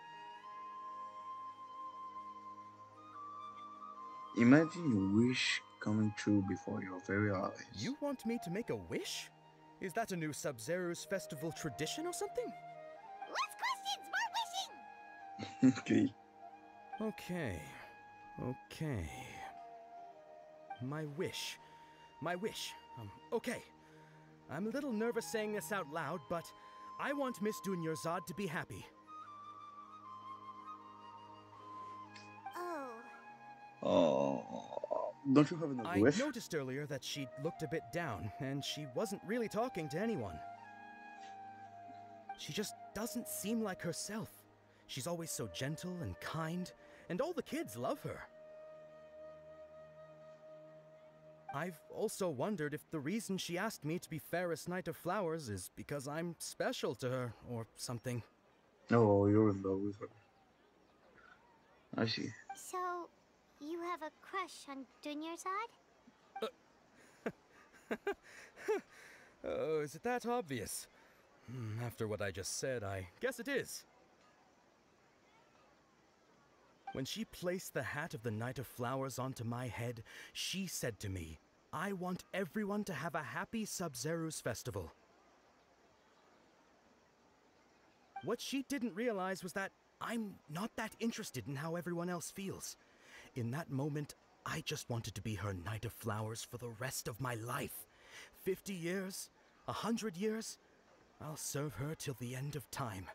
Imagine your wish coming true before your very eyes. You want me to make a wish? Is that a new SUBZERUZ festival tradition or something? Less questions, more wishing! Okay. Okay. My wish. Okay. I'm a little nervous saying this out loud, but I want Miss Dunyarzad to be happy. Oh, don't you have another wish? I noticed earlier that she looked a bit down, and she wasn't really talking to anyone. She just doesn't seem like herself. She's always so gentle and kind, and all the kids love her. I've also wondered if the reason she asked me to be Fairest Knight of Flowers is because I'm special to her, or something. Oh, you're in love with her. I see. So, you have a crush on Dunyarzad? Oh, is it that obvious? After what I just said, I guess it is. When she placed the hat of the Knight of Flowers onto my head, she said to me, I want everyone to have a happy SUBZERUZ festival. What she didn't realize was that I'm not that interested in how everyone else feels. In that moment, I just wanted to be her Knight of Flowers for the rest of my life. 50 years, 100 years, I'll serve her till the end of time.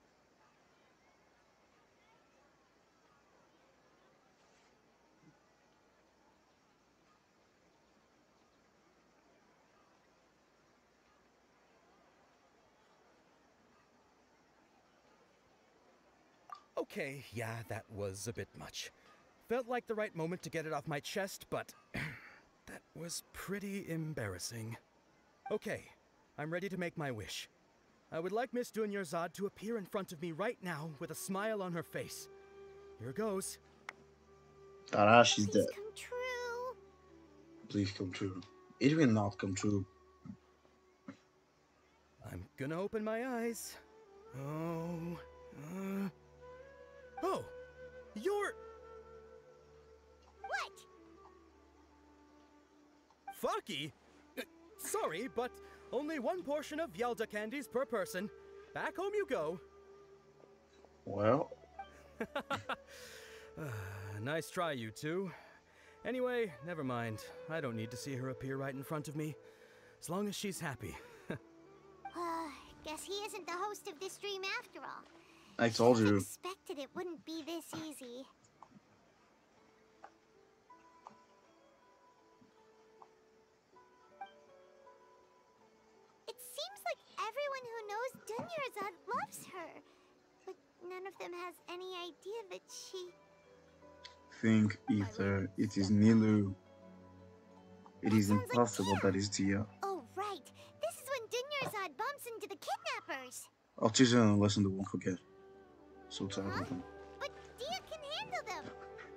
Okay, yeah, that was a bit much. Felt like the right moment to get it off my chest, but that was pretty embarrassing. Okay, I'm ready to make my wish. I would like Miss Dunyarzad to appear in front of me right now with a smile on her face. Here goes. Arashi's dead. Come true. Please come true. It will not come true. I'm gonna open my eyes. Oh, you're... lucky. Sorry, but only one portion of Yelda candies per person. Back home you go. Well. Nice try, you two. Anyway, never mind. I don't need to see her appear right in front of me. As long as she's happy. Guess he isn't the host of this dream after all. I told you. Expected it wouldn't be this easy. It seems like everyone who knows Dunyarzad loves her, but none of them has any idea that she... Think either it is Nilu. It is impossible that is Dia. Oh, right. This is when Dunyarzad bumps into the kidnappers. I'll teach them a lesson they won't forget. So tired of them. But Dia can handle them.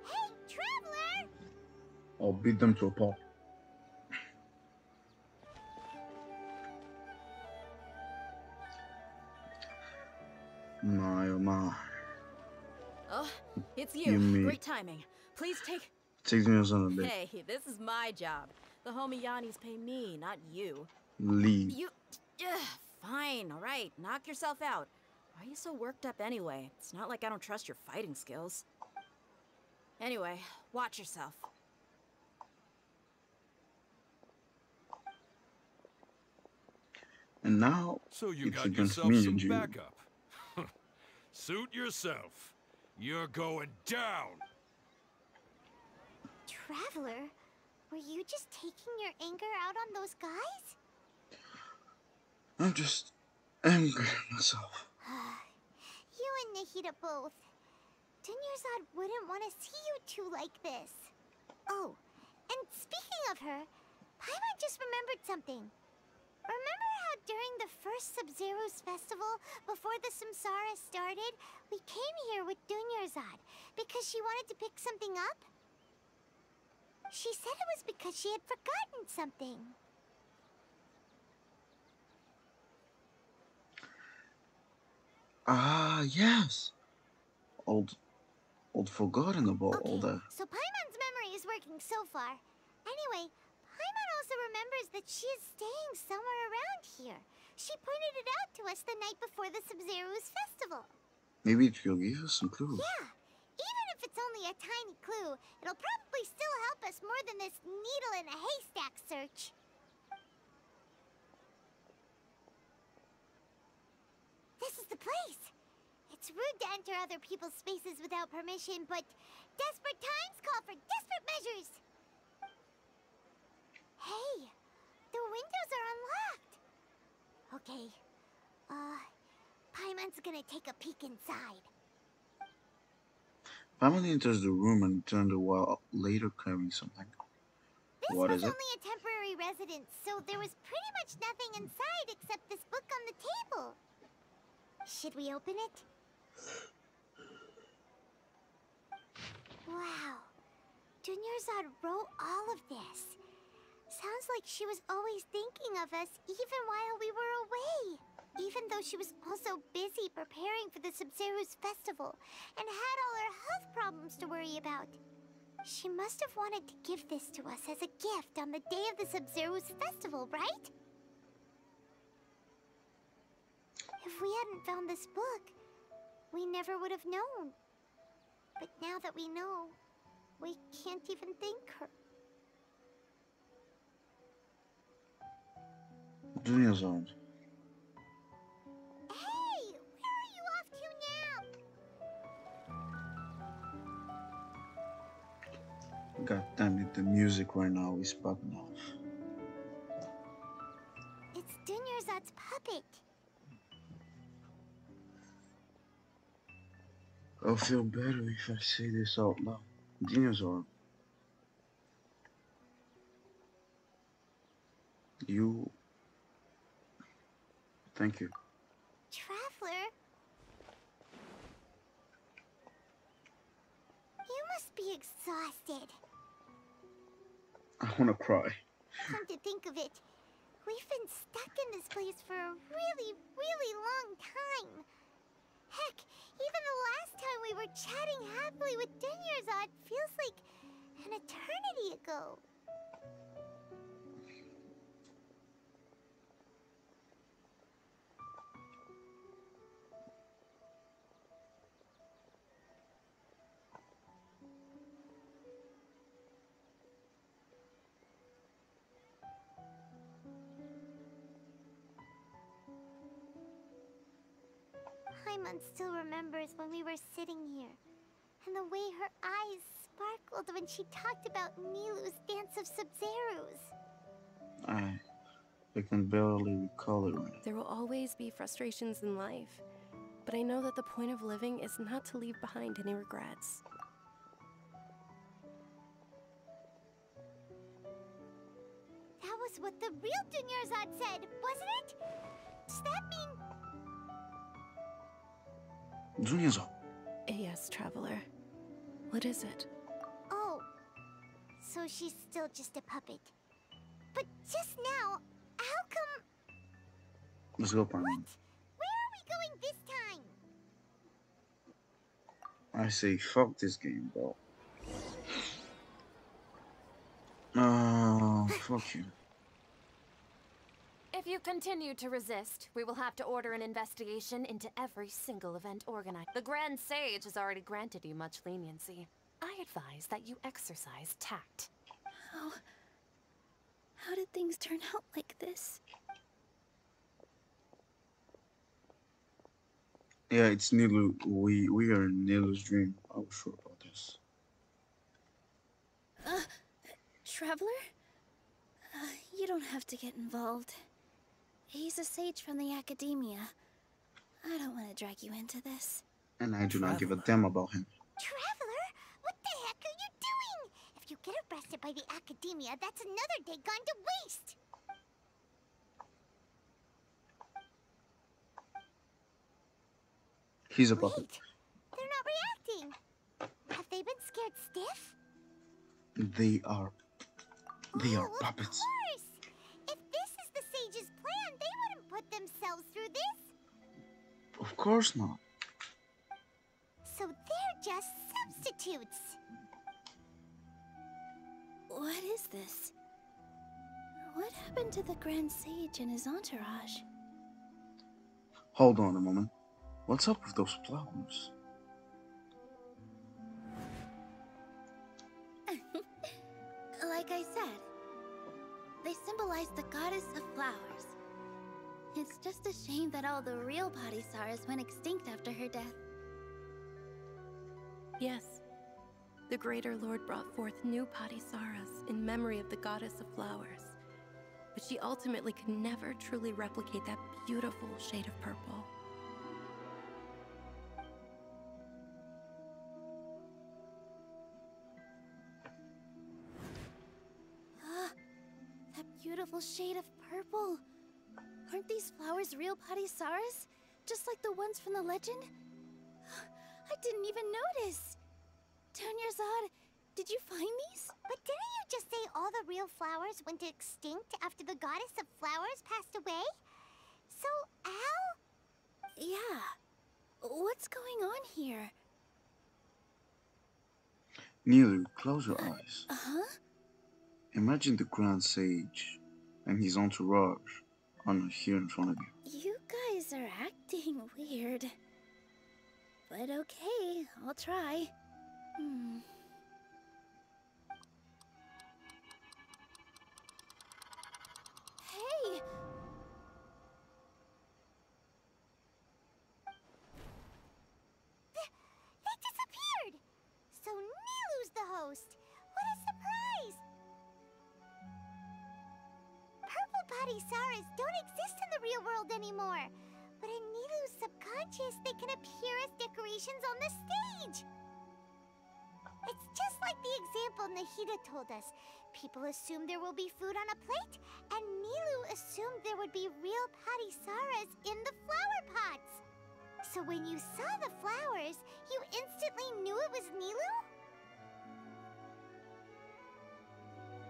Hey, Traveler! I'll beat them to a pulp. My, oh my. Oh, it's you. Great timing. Please take... Take me on a bit. Hey, this is my job. The homie Yannis pay me, not you. Leave. You... Fine, alright. Knock yourself out. Why are you so worked up anyway? It's not like I don't trust your fighting skills. Anyway, watch yourself. And now, so you it's got against yourself me some and you. backup. Suit yourself. You're going down. Traveler, were you just taking your anger out on those guys? I'm just angry at myself. You and Nahida both. Dunyarzad wouldn't want to see you two like this. Oh, and speaking of her, Paimon just remembered something. Remember how during the first SUBZERUZ festival, before the Samsara started, we came here with Dunyarzad because she wanted to pick something up? She said it was because she had forgotten something. Ah, yes. Old forgotten about all that. So Paimon's memory is working so far. Anyway, Paimon also remembers that she is staying somewhere around here. She pointed it out to us the night before the SUBZERUZ festival. Maybe it will give us some clues. Yeah, even if it's only a tiny clue, it'll probably still help us more than this needle in a haystack search. This is the place. It's rude to enter other people's spaces without permission, but desperate times call for desperate measures. Hey, the windows are unlocked. Okay, Paimon's gonna take a peek inside. Paimon enters the room and returned a while later carrying something. What is it? This was only a temporary residence, so there was pretty much nothing inside except this book on the table. Should we open it? Wow. Dunyarzad wrote all of this. Sounds like she was always thinking of us even while we were away. Even though she was also busy preparing for the SUBZERUZ festival and had all her health problems to worry about. She must have wanted to give this to us as a gift on the day of the SUBZERUZ festival, right? If we hadn't found this book, we never would have known. But now that we know, we can't even thank her. Dunyarzad. Hey! Where are you off to now? God damn it, the music right now is popping off. It's Dunyarzad's puppet. I'll feel better if I say this out loud. Dunyarzad. You... Thank you. Traveler? You must be exhausted. I wanna cry. Come to think of it, we've been stuck in this place for a really, really long time. Heck, even the last time we were chatting happily with Dunyarzad feels like an eternity ago. Paimon still remembers when we were sitting here, and the way her eyes sparkled when she talked about Nilu's Dance of SUBZERUZ. I can barely recall it right now. There will always be frustrations in life, but I know that the point of living is not to leave behind any regrets. That was what the real Dunyarzad said, wasn't it? Does that mean... Dunyarzad. Yes, Traveler. What is it? Oh, so she's still just a puppet. But just now, how come... Let's go, Paimon. What? Where are we going this time? I say fuck this game, bro. Fuck you. If you continue to resist, we will have to order an investigation into every single event organized. The Grand Sage has already granted you much leniency. I advise that you exercise tact. How did things turn out like this? Yeah, it's Nilu. We are in Nilu's dream. I was sure about this. Traveler? You don't have to get involved. He's a sage from the academia. I don't want to drag you into this. And I do not give a damn about him. Traveler? What the heck are you doing? If you get arrested by the academia, that's another day gone to waste. He's a puppet. Wait, they're not reacting. Have they been scared stiff? They are puppets. Of course! If this is the sage's plan, they wouldn't put themselves through this. Of course not. So they're just substitutes. What is this? What happened to the Grand Sage and his entourage? Hold on a moment. What's up with those flowers? Like I said, they symbolize the goddess of flowers. It's just a shame that all the real Padisaras went extinct after her death. Yes. The Greater Lord brought forth new Padisaras in memory of the goddess of flowers. But she ultimately could never truly replicate that beautiful shade of purple. That beautiful shade of purple. Aren't these flowers real Padisaras? Just like the ones from the legend? I didn't even notice. Dunyarzad, did you find these? But didn't you just say all the real flowers went extinct after the goddess of flowers passed away? So, how? Yeah. What's going on here? Nilu, close your eyes. Uh-huh? Imagine the Grand Sage and his entourage are not here in front of you. You guys are acting weird. But okay, I'll try. Hey! They disappeared! So Nilu's the host. What a surprise! Purple Padisaras don't exist in the real world anymore. But in Nilu's subconscious, they can appear as decorations on the stage. It's just like the example Nahida told us. People assume there will be food on a plate, and Nilu assumed there would be real Padisaras in the flower pots. So when you saw the flowers, you instantly knew it was Nilu?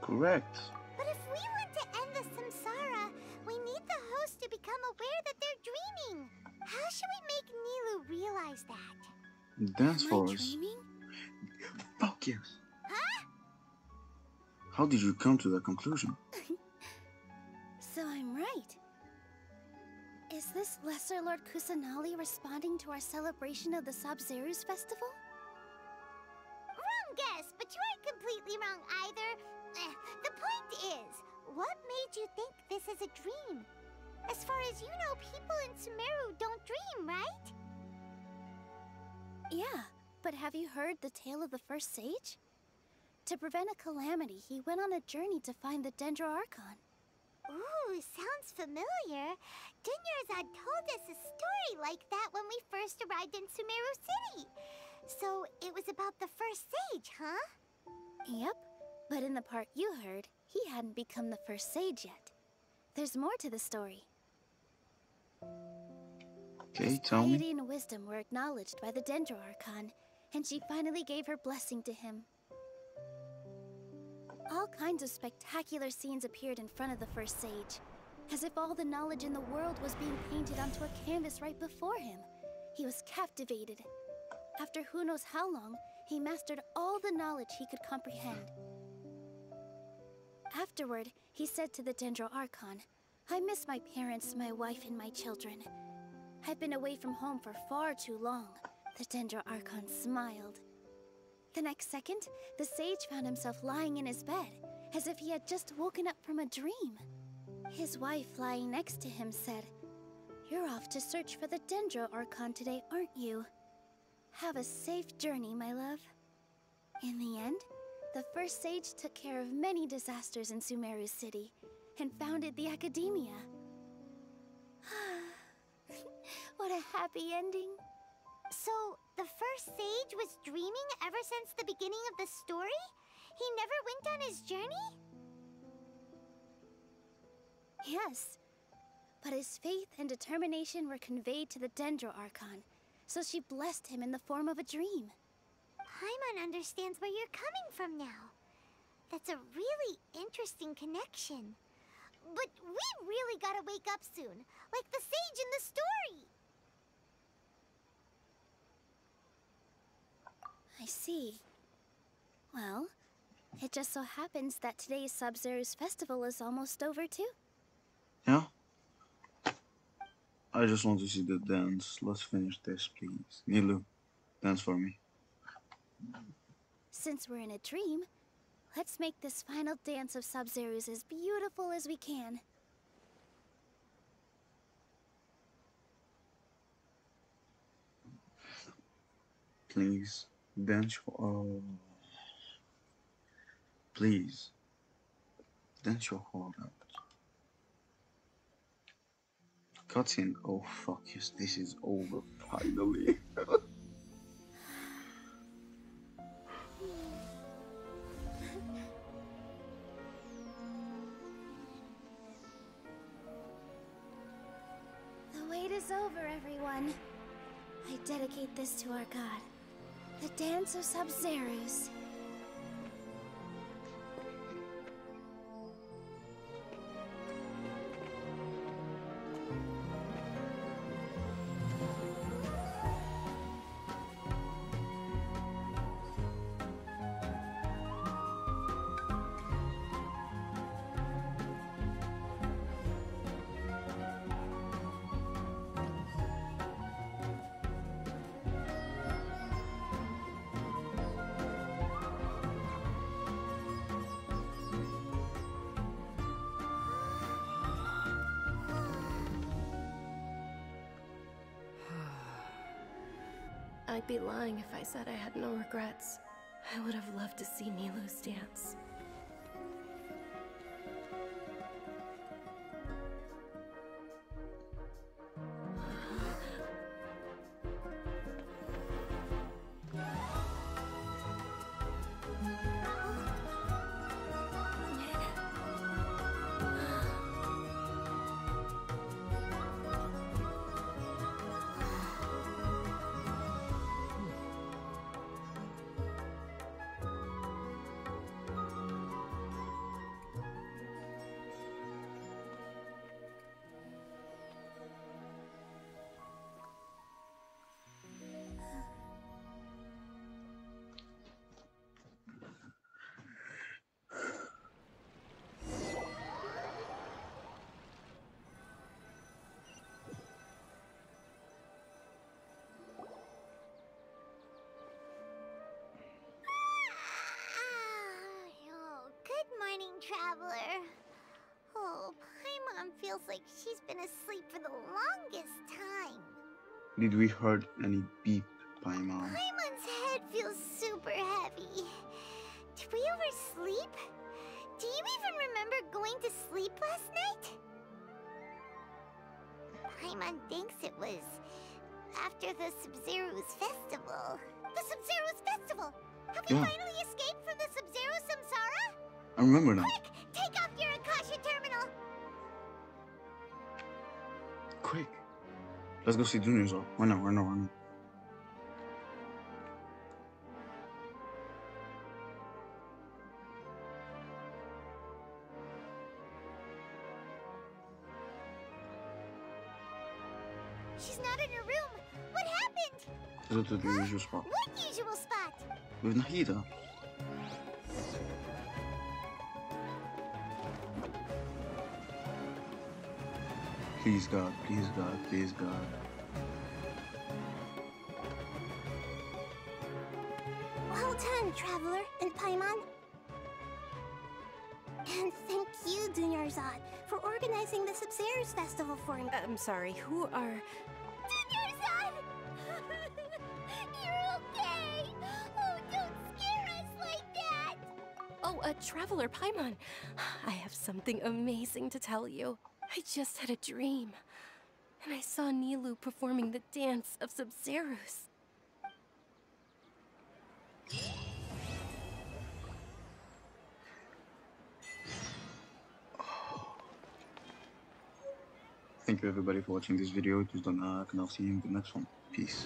Correct. But if we want to end the samsara, we need the host to become aware that they're dreaming. How should we make Nilu realize that? Dance for us. Dreaming? Fuck yes. Huh? How did you come to that conclusion? So I'm right. Is this Lesser Lord Kusanali responding to our celebration of the SUBZERUZ festival? Wrong guess, but you aren't completely wrong either. The point is, what made you think this is a dream? As far as you know, people in Sumeru don't dream, right? Yeah, but have you heard the tale of the first sage? To prevent a calamity, he went on a journey to find the Dendroarchon. Ooh, sounds familiar. Dunyarzad told us a story like that when we first arrived in Sumeru City. So it was about the first sage, huh? Yep, but in the part you heard, he hadn't become the first sage yet. There's more to the story. Okay, His tell me. piety and wisdom were acknowledged by the Dendroarchon, and she finally gave her blessing to him. All kinds of spectacular scenes appeared in front of the first sage, as if all the knowledge in the world was being painted onto a canvas right before him. He was captivated. After who knows how long, he mastered all the knowledge he could comprehend. Afterward, he said to the Dendroarchon, "I miss my parents, my wife, and my children. I've been away from home for far too long." The Dendroarchon smiled. The next second, the sage found himself lying in his bed, as if he had just woken up from a dream. His wife, lying next to him, said, "You're off to search for the Dendroarchon today, aren't you? Have a safe journey, my love." In the end, the first sage took care of many disasters in Sumeru City, and founded the Academia. What a happy ending. So, the first sage was dreaming ever since the beginning of the story? He never went on his journey? Yes, but his faith and determination were conveyed to the Dendroarchon, so she blessed him in the form of a dream. Paimon understands where you're coming from now. That's a really interesting connection. But we really gotta wake up soon, like the sage in the story. I see. Well, it just so happens that today's SUBZERUZ festival is almost over too. Yeah? I just want to see the dance. Let's finish this, please. Nilu, dance for me. Since we're in a dream, let's make this final dance of SUBZERUZ as beautiful as we can. Please, dance your... Please, dance your heart out. Cutscene. Oh fuck yes, this is over finally. The wait is over, everyone. I dedicate this to our god, the dance of SUBZERUZ. I'd be lying if I said I had no regrets. I would have loved to see Nilu's dance. Traveler. Oh, Paimon feels like she's been asleep for the longest time. Did we heard any beep Paimon. Paimon's head feels super heavy. Did we oversleep? Do you even remember going to sleep last night? Paimon thinks it was after the SUBZERUZ festival. The SUBZERUZ festival! Have you finally escaped from the SUBZERUZ samsara? I remember that. Quick! Take off your Akasha terminal! Quick. Let's go see Junior's off. Why not? She's not in her room. What happened? Let's go to the usual spot. What usual spot? With Nahida. Please God, please God, please God. Well done, Traveler and Paimon. And thank you, Dunyarzad, for organizing the SUBZERUZ festival for me. I'm sorry, who are... Dunyarzad! You're okay! Oh, don't scare us like that! Oh, Traveler Paimon. I have something amazing to tell you. I just had a dream, and I saw Nilou performing the dance of SUBZERUZ. Thank you everybody for watching this video. It was done, and I'll see you in the next one. Peace.